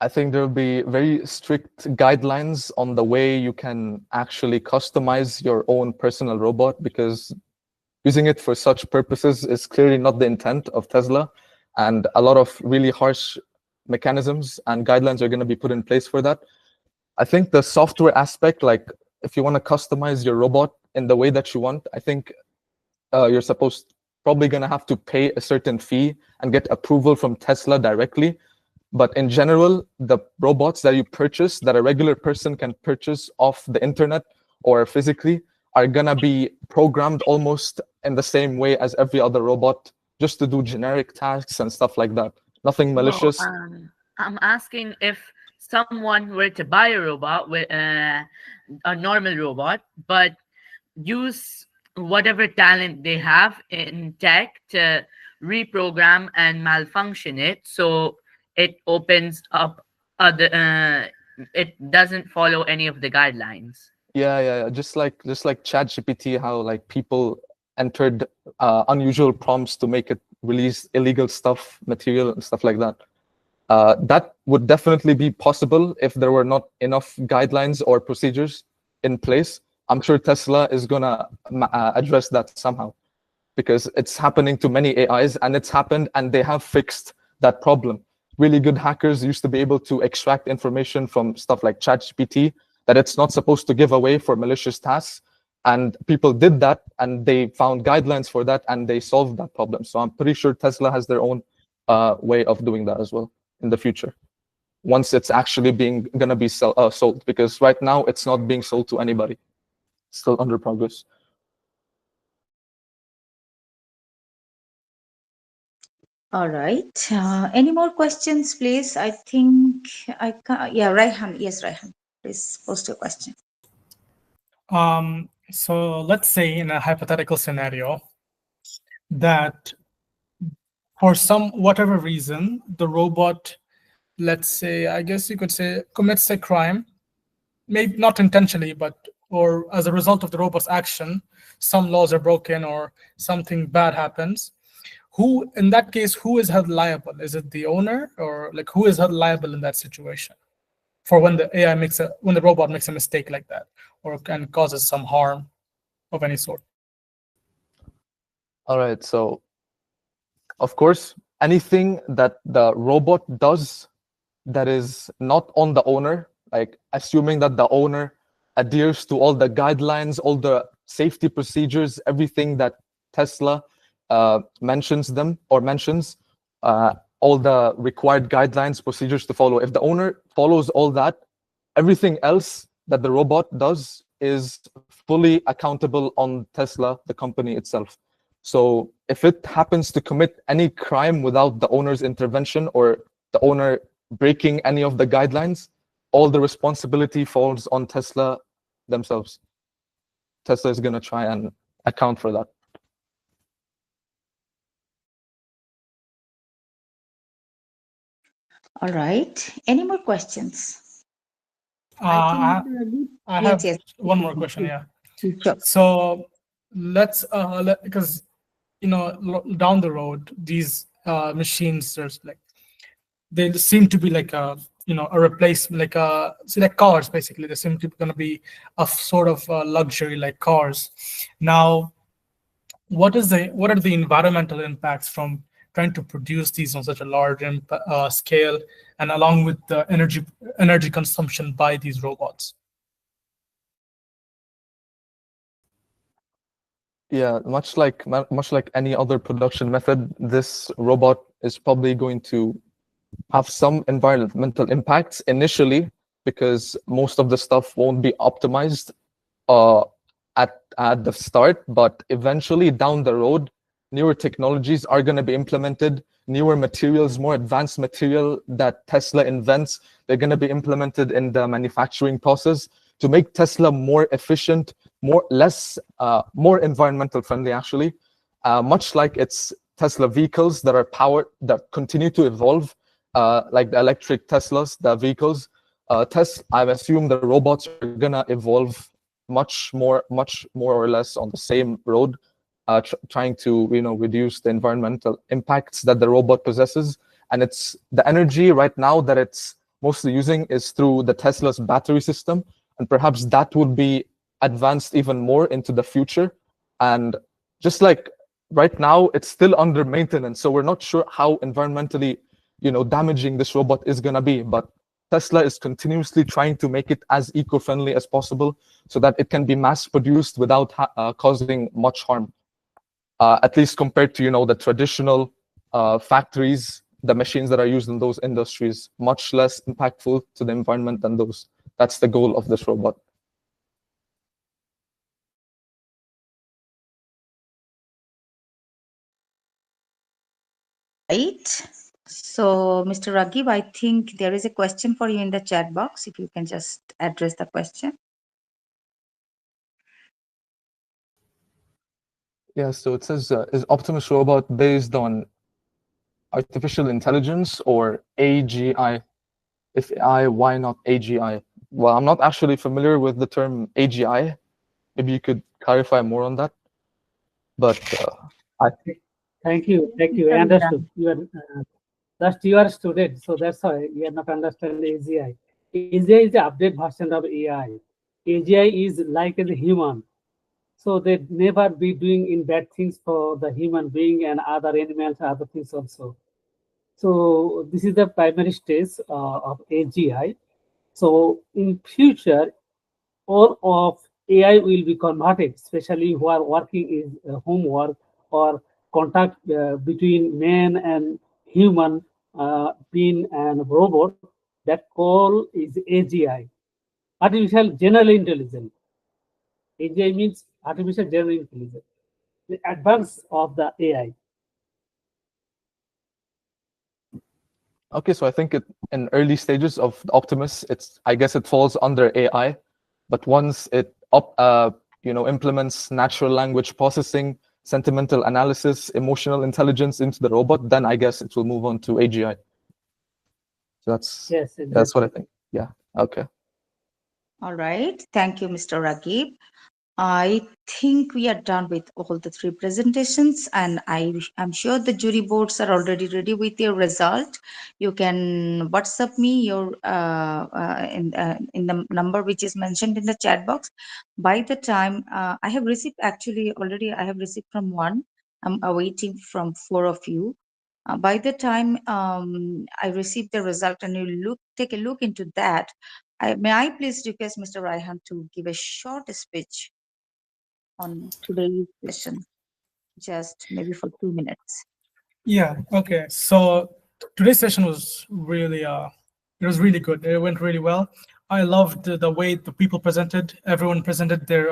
I think there will be very strict guidelines on the way you can actually customize your own personal robot, because using it for such purposes is clearly not the intent of Tesla. And a lot of really harsh mechanisms and guidelines are going to be put in place for that. I think the software aspect, like if you want to customize your robot in the way that you want, I think you're probably going to have to pay a certain fee and get approval from Tesla directly. But in general, the robots that you purchase, that a regular person can purchase off the internet or physically, are going to be programmed almost in the same way as every other robot, just to do generic tasks and stuff like that. Nothing No, malicious. I'm asking if someone were to buy a robot with a normal robot, but use whatever talent they have in tech to reprogram and malfunction it, so it opens up other. It doesn't follow any of the guidelines. Yeah. Just like ChatGPT, how like people entered unusual prompts to make it release illegal material and stuff like that. That would definitely be possible if there were not enough guidelines or procedures in place. I'm sure Tesla is gonna address that somehow, because it's happening to many AIs, and it's happened, and they have fixed that problem. Really good hackers used to be able to extract information from stuff like ChatGPT that it's not supposed to give away for malicious tasks. And people did that, and they found guidelines for that, and they solved that problem. So I'm pretty sure Tesla has their own way of doing that as well in the future, once it's actually gonna be sold. Because right now it's not being sold to anybody. It's still under progress. All right. Any more questions, please? I think I can. Yeah, Raihan. Yes, Raihan. Please post your question. So let's say in a hypothetical scenario that for some whatever reason the robot, let's say, I guess you could say, commits a crime, maybe not intentionally, but or as a result of the robot's action, some laws are broken or something bad happens. Who, in that case, who is held liable? Is it the owner, or like who is held liable in that situation for when the when the robot makes a mistake like that, or can causes some harm of any sort? All right, so of course, anything that the robot does that is not on the owner, like assuming that the owner adheres to all the guidelines, all the safety procedures, everything that Tesla mentions, all the required guidelines, procedures to follow. If the owner follows all that, everything else that the robot does is fully accountable on Tesla, the company itself. So if it happens to commit any crime without the owner's intervention or the owner breaking any of the guidelines, all the responsibility falls on Tesla themselves. Tesla is going to try and account for that. All right. Any more questions? I have Yes. one more question. Yeah. Sure. So let's because down the road these machines, there's like they seem to be like a replacement, like cars basically. They seem to be going to be a sort of luxury like cars. Now, what are the environmental impacts from trying to produce these on such a large scale, and along with the energy consumption by these robots? Yeah, much like any other production method, this robot is probably going to have some environmental impacts initially, because most of the stuff won't be optimized at the start, but eventually down the road, newer technologies are going to be implemented, newer materials, more advanced material that Tesla invents, they're going to be implemented in the manufacturing process to make Tesla more efficient, more environmental friendly actually, much like its Tesla vehicles that are powered, that continue to evolve, like the electric Teslas, the vehicles. I assume the robots are gonna evolve much more or less on the same road, trying to reduce the environmental impacts that the robot possesses. And it's the energy right now that it's mostly using is through the Tesla's battery system, and perhaps that will be advanced even more into the future. And just like right now, it's still under maintenance, so we're not sure how environmentally damaging this robot is going to be. But Tesla is continuously trying to make it as eco-friendly as possible so that it can be mass produced without causing much harm, at least compared to the traditional factories, the machines that are used in those industries, much less impactful to the environment than those. That's the goal of this robot. Right. So, Mr. Ragib, I think there is a question for you in the chat box. If you can just address the question. Yeah, so it says, is Optimus robot based on artificial intelligence or AGI? If AI, why not AGI? Well, I'm not actually familiar with the term AGI. Maybe you could clarify more on that. But Thank you. I understood. You are a student, so that's why you are not understanding AGI. AGI is the update version of AI. AGI is like as a human, so they never be doing in bad things for the human being and other animals, other things also. So this is the primary stage of AGI. So in future, all of AI will be converted, especially who are working in homework or contact between man and human being and robot. That call is AGI, artificial general intelligence. AGI means artificial general intelligence, the advance of the AI. Okay, so I think in early stages of Optimus, I guess it falls under AI, but once it implements natural language processing, sentimental analysis, emotional intelligence into the robot, then I guess it will move on to AGI. So that's exactly. That's what I think. Yeah. Okay. All right. Thank you, Mr. Ragib. I think we are done with all the three presentations, and I'm sure the jury boards are already ready with your result. You can WhatsApp me your in the number which is mentioned in the chat box. By the time I have received, actually already I have received from one. I'm awaiting from four of you. By the time I receive the result and you take a look into that, may I please request Mr. Raihan to give a short speech on today's session, just maybe for 2 minutes. Yeah, okay. So today's session was really it was really good. It went really well. I loved the way the people presented. Everyone presented their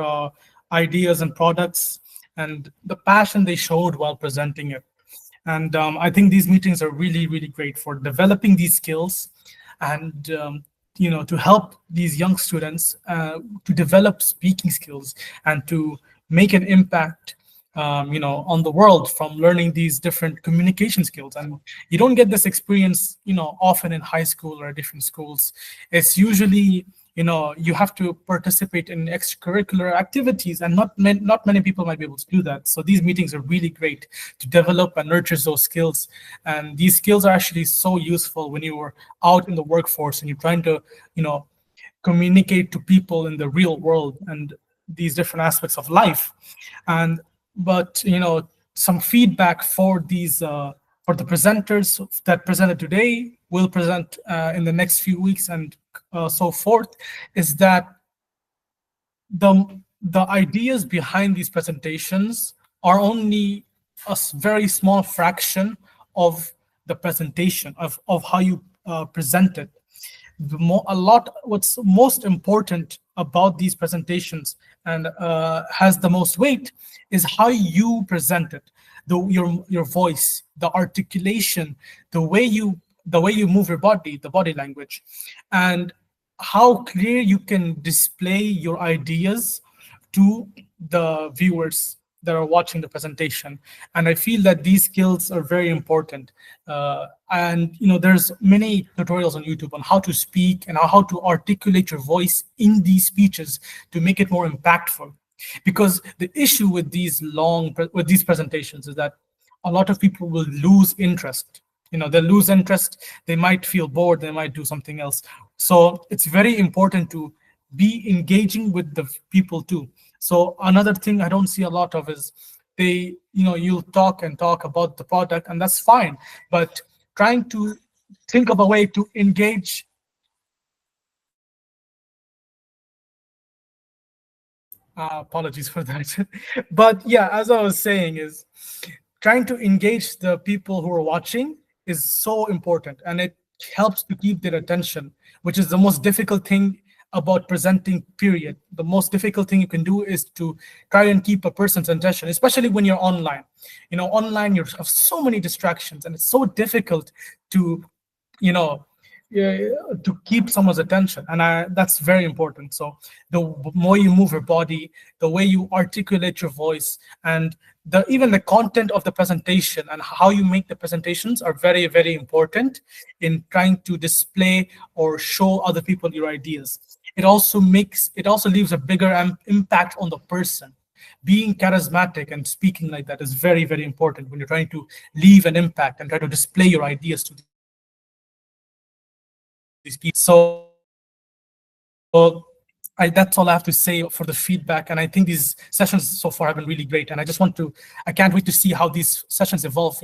ideas and products and the passion they showed while presenting it. And I think these meetings are really, really great for developing these skills and to help these young students to develop speaking skills and to make an impact on the world from learning these different communication skills. And you don't get this experience often in high school or different schools. It's usually you have to participate in extracurricular activities, and not many people might be able to do that. So these meetings are really great to develop and nurture those skills. And these skills are actually so useful when you are out in the workforce and you're trying to communicate to people in the real world and these different aspects of life. But some feedback for these for the presenters that presented today, will present in the next few weeks and so forth, is that the ideas behind these presentations are only a very small fraction of the presentation of how you present it. What's most important about these presentations and has the most weight is how you present it, your voice, the articulation, the way you move your body, the body language, and how clear you can display your ideas to the viewers that are watching the presentation. And I feel that these skills are very important. And there's many tutorials on YouTube on how to speak and how to articulate your voice in these speeches to make it more impactful. Because the issue with these presentations is that a lot of people will lose interest. They'll lose interest, they might feel bored, they might do something else. So it's very important to be engaging with the people too. So another thing I don't see a lot of is you'll talk and talk about the product, and that's fine, but trying to think of a way to engage. Apologies for that. But yeah, as I was saying, is trying to engage the people who are watching is so important, and it helps to keep their attention, which is the most difficult thing about presenting, period. The most difficult thing you can do is to try and keep a person's attention, especially when you're online. Online you have so many distractions, and it's so difficult to you know yeah, to keep someone's attention, and that's very important. So the more you move your body, the way you articulate your voice, and even the content of the presentation and how you make the presentations are very, very important in trying to display or show other people your ideas. It also leaves a bigger impact on the person. Being charismatic and speaking like that is very, very important when you're trying to leave an impact and try to display your ideas to these people. So that's all I have to say for the feedback. And I think these sessions so far have been really great. And I can't wait to see how these sessions evolve,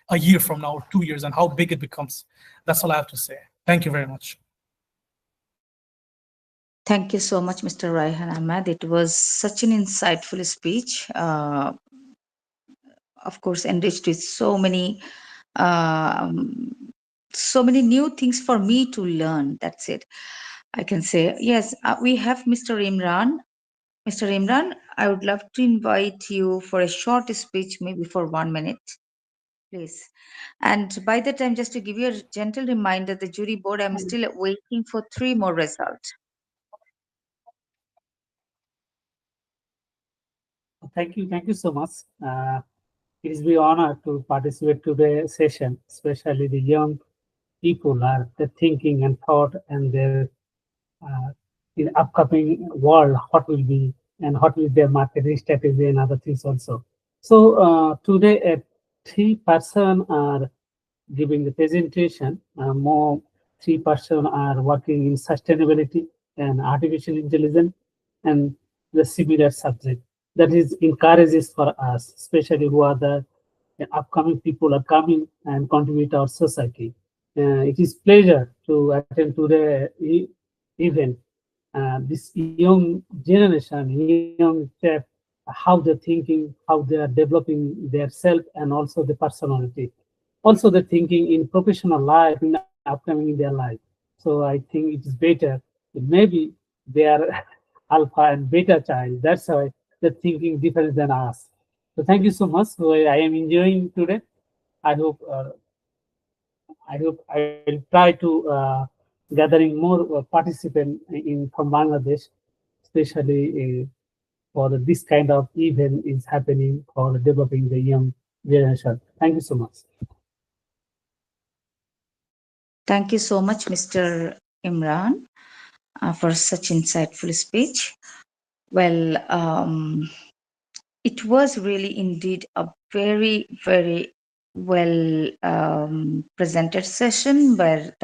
a year from now or 2 years, and how big it becomes. That's all I have to say. Thank you very much. Thank you so much, Mr. Raihan Ahmed. It was such an insightful speech. Of course, enriched with um, so many new things for me to learn. That's it. I can say yes. We have Mr. Imran. Mr. Imran, I would love to invite you for a short speech, maybe for 1 minute, please. And by the time, just to give you a gentle reminder, the jury board, I'm still waiting for 3 more results. Thank you so much. It is my honor to participate today's session, especially the young people are the thinking and thought and their in upcoming world, what will be and what will be their marketing strategy and other things also. So today, 3 person are giving the presentation. More 3 person are working in sustainability and artificial intelligence and the similar subject. That is encourages for us, especially who are the upcoming people are coming and contribute to our society. It is pleasure to attend today event. This young generation, young chef, how they're thinking, how they are developing their self and also the personality. Also the thinking in professional life, in upcoming in their life. So I think it is better. Maybe they are alpha and beta child. That's why they're thinking different than us. So thank you so much. So I am enjoying today. I hope I will try to gathering more participants in from Bangladesh, especially for this kind of event is happening for developing the young generation. Thank you so much. Thank you so much, Mr. Imran, for such insightful speech. Well, it was really indeed a very, very well presented session where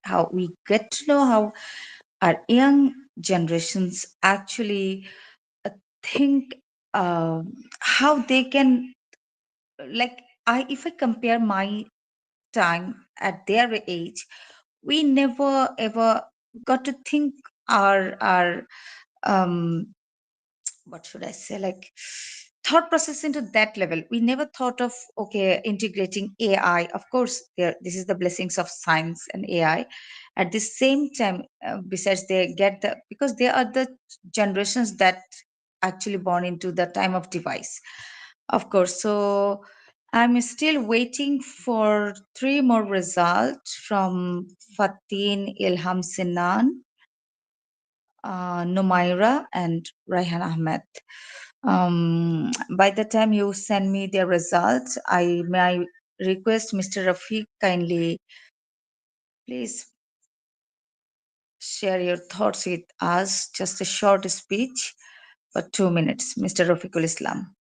how we get to know how our young generations actually think, how they can, like, if I compare my time at their age, we never ever got to think our um what should I say, like, thought process into that level. We never thought of, okay, integrating AI. Of course, this is the blessings of science and AI. At the same time, besides they get the, because they are the generations that actually born into the time of device, of course. So I'm still waiting for 3 more results from Fatin, Ilham, Sinan. Numaira, and Raihan Ahmed. By the time you send me the results, I request Mr. Rafiq kindly please share your thoughts with us. Just a short speech for 2 minutes, Mr. Rafiqul Islam.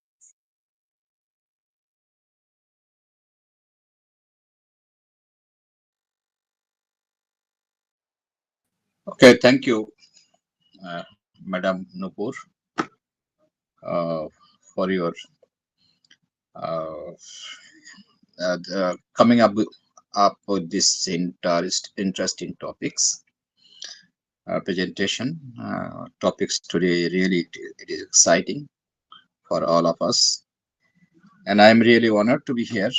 Okay, thank you, Madam Nupur, uh, for your uh, coming up with this interesting topics presentation. Topics today really it is exciting for all of us, and I am really honored to be here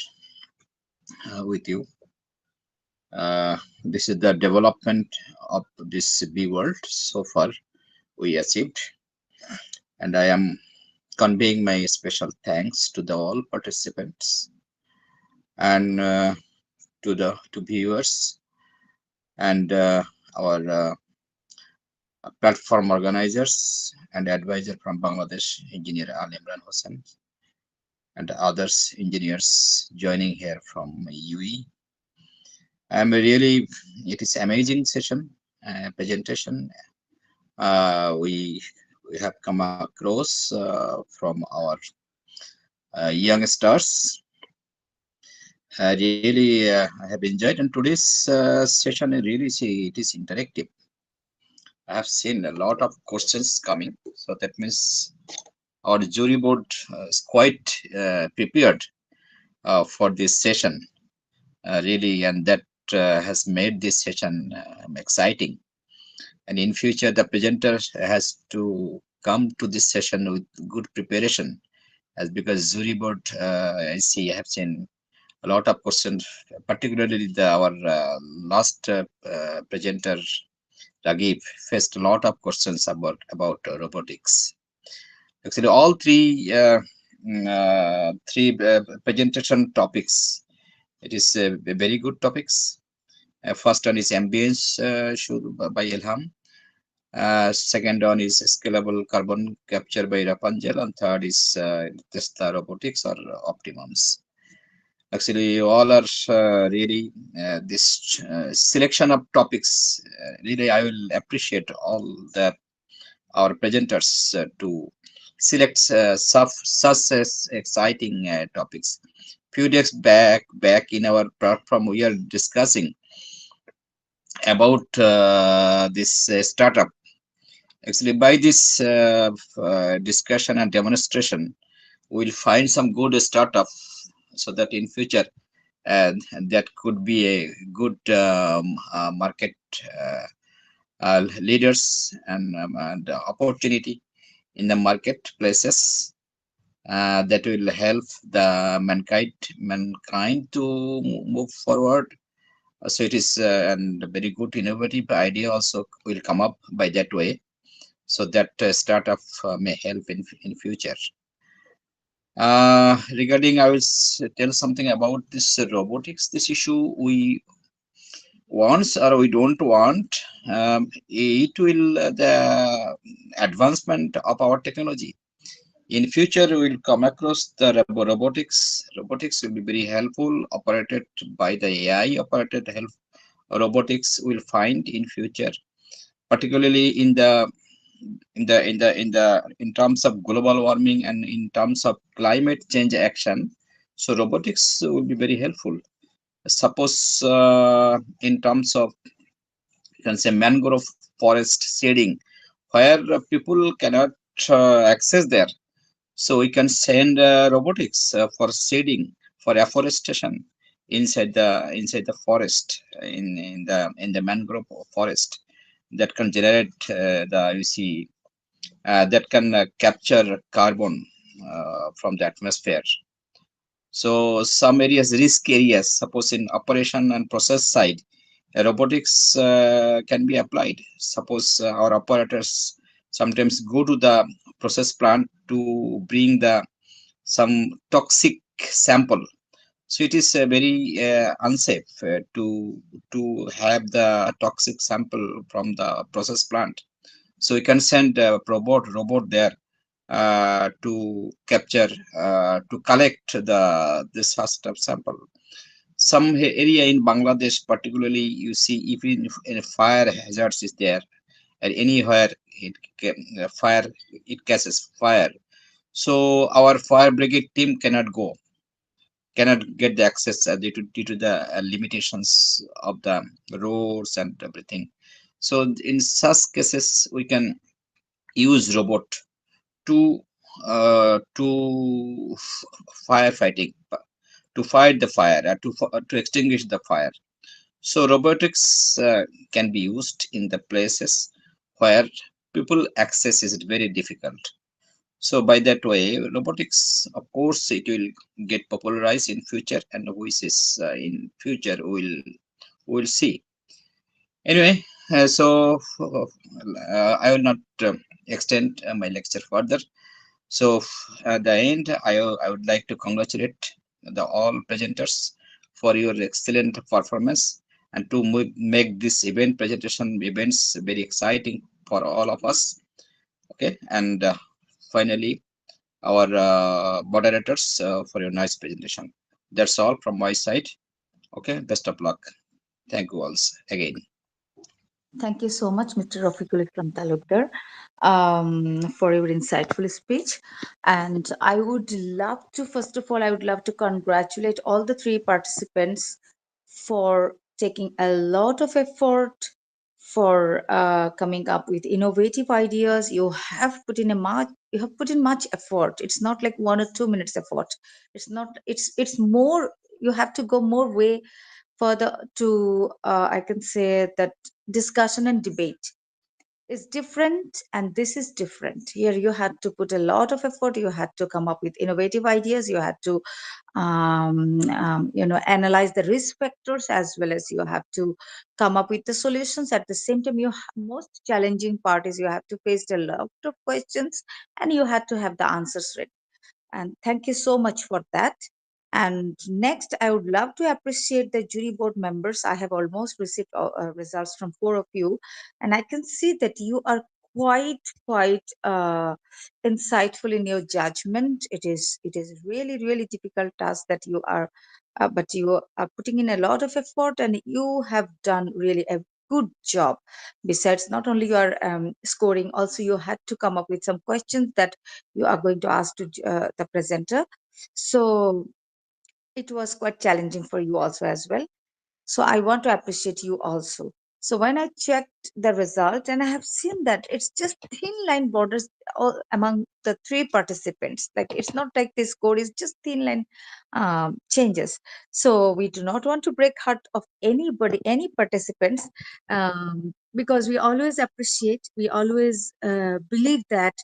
with you. This is the development of this B world so far we achieved, and I am conveying my special thanks to the all participants and to viewers and our platform organizers and advisor from Bangladesh, Engineer Al Imran Hossain, and others engineers joining here from UAE. I'm really, it is amazing session, presentation. We have come across from our youngsters. Really, I have enjoyed, and today's session really it is interactive. I have seen a lot of questions coming, so that means our jury board is quite prepared for this session, really, and that has made this session exciting. And in future, the presenter has to come to this session with good preparation, as because jury board, I have seen a lot of questions, particularly our last presenter Ragib faced a lot of questions about robotics. Actually, all three presentation topics. It is very good topics. First one is ambience by Elham. Second one is scalable carbon capture by Rapangel, and third is Tesla robotics or optimums. Actually, all are really this selection of topics. Really, I will appreciate all the our presenters to select such as exciting topics. Few days back in our platform, we are discussing about this startup. Actually, by this discussion and demonstration, we'll find some good startup so that in future that could be a good market leaders and opportunity in the marketplaces that will help the mankind to move forward. So it is and a very good innovative idea also will come up by that way, so that startup may help in future. Regarding, I will tell something about this robotics. This issue we wants or we don't want, it will the advancement of our technology in future we will come across the robotics will be very helpful, operated by the AI operated help. Robotics will find in future, particularly in terms of global warming and in terms of climate change action. So robotics will be very helpful. Suppose in terms of, you can say, mangrove forest shading, where people cannot access there, so we can send robotics for shading, for afforestation inside the forest, in the mangrove forest, that can generate the you see that can capture carbon from the atmosphere. So some areas, risk areas, suppose in operation and process side, robotics can be applied. Suppose our operators sometimes go to the process plant to bring the some toxic sample. So it is very unsafe to have the toxic sample from the process plant. So you can send a robot there to capture to collect this first sample. Some area in Bangladesh, particularly, you see even if a fire hazards is there, and anywhere fire, it catches fire. So our fire brigade team cannot get the access due to the limitations of the roads and everything. So in such cases, we can use robot to firefighting, to fight the fire, to extinguish the fire. So robotics can be used in the places where people access is very difficult. So by that way, robotics, of course, it will get popularized in future, and which is in future we'll see. Anyway, I will not extend my lecture further. So at the end, I would like to congratulate the all presenters for your excellent performance, and to make this events very exciting for all of us. Okay, and finally, our moderators for your nice presentation. That's all from my side. Okay, best of luck. Thank you all again. Thank you so much, Mr. Rafiqul Islam Talukdar, for your insightful speech. And I would love to, first of all, I would love to congratulate all the three participants for taking a lot of effort for coming up with innovative ideas. You have put in much effort. It's not like 1 or 2 minutes effort. It's not. It's more. You have to go more way further to I can say that discussion and debate is different, and this is different. Here you had to put a lot of effort, you had to come up with innovative ideas, you had to analyze the risk factors, as well as you have to come up with the solutions. At the same time, most challenging part is you have to face a lot of questions, and you had to have the answers ready. And thank you so much for that. And next, I would love to appreciate the jury board members. I have almost received results from 4 of you, and I can see that you are quite insightful in your judgment. It is really really difficult task that you are, but you are putting in a lot of effort, and you have done really a good job. Besides, not only you are scoring, also you had to come up with some questions that you are going to ask to the presenter. So it was quite challenging for you also as well. So I want to appreciate you also. So when I checked the result, and I have seen that it's just thin line borders among the three participants. Like, it's not like this score is just thin line changes. So we do not want to break heart of anybody, any participants, because we always appreciate, we always believe that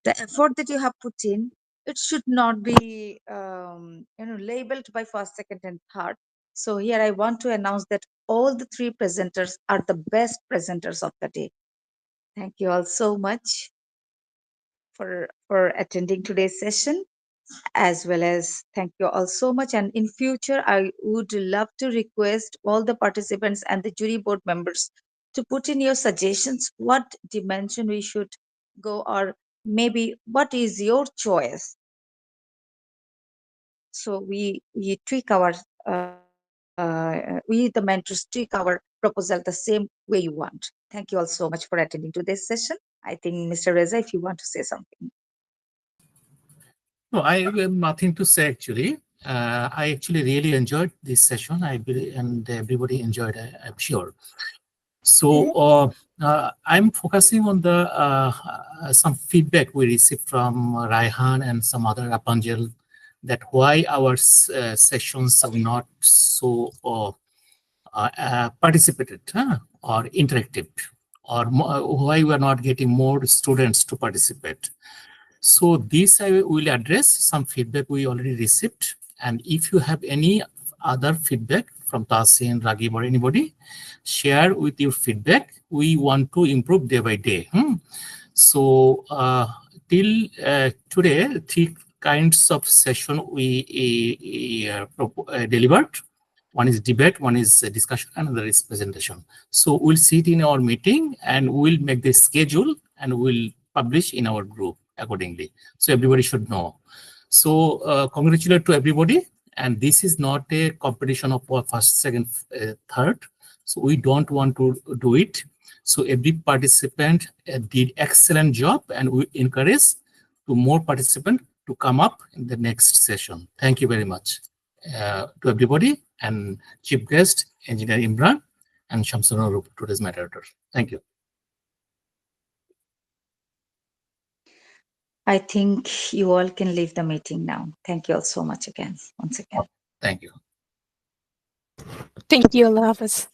the effort that you have put in, it should not be labeled by first, second, and third. So here I want to announce that all the three presenters are the best presenters of the day. Thank you all so much for attending today's session, as well as thank you all so much. And in future, I would love to request all the participants and the jury board members to put in your suggestions what dimension we should go, or maybe what is your choice. So we tweak our we the mentors tweak our proposal the same way you want. Thank you all so much for attending to this session. I think, Mr. Reza, if you want to say something. No, I have nothing to say actually. I actually really enjoyed this session. I believe, and everybody enjoyed, I'm sure. So I'm focusing on the some feedback we received from Raihan and some other Rapangel, that why our sessions are not so participated or interactive, or why we are not getting more students to participate. So this I will address some feedback we already received. And if you have any other feedback from Tasin, Ragib, or anybody, share with your feedback. We want to improve day by day. So till today, 3 kinds of session we delivered. One is debate, one is discussion, another is presentation. So we'll sit in our meeting and we'll make the schedule, and we'll publish in our group accordingly. So everybody should know. So congratulate to everybody. And this is not a competition of first, second, third. So we don't want to do it. So every participant did excellent job, and we encourage to more participants to come up in the next session. Thank you very much to everybody, and chief guest, Engineer Imran, and Shamsun Arup, today's moderator. Thank you. I think you all can leave the meeting now. Thank you all so much again, once again. Thank you. Thank you, Allah Hafiz.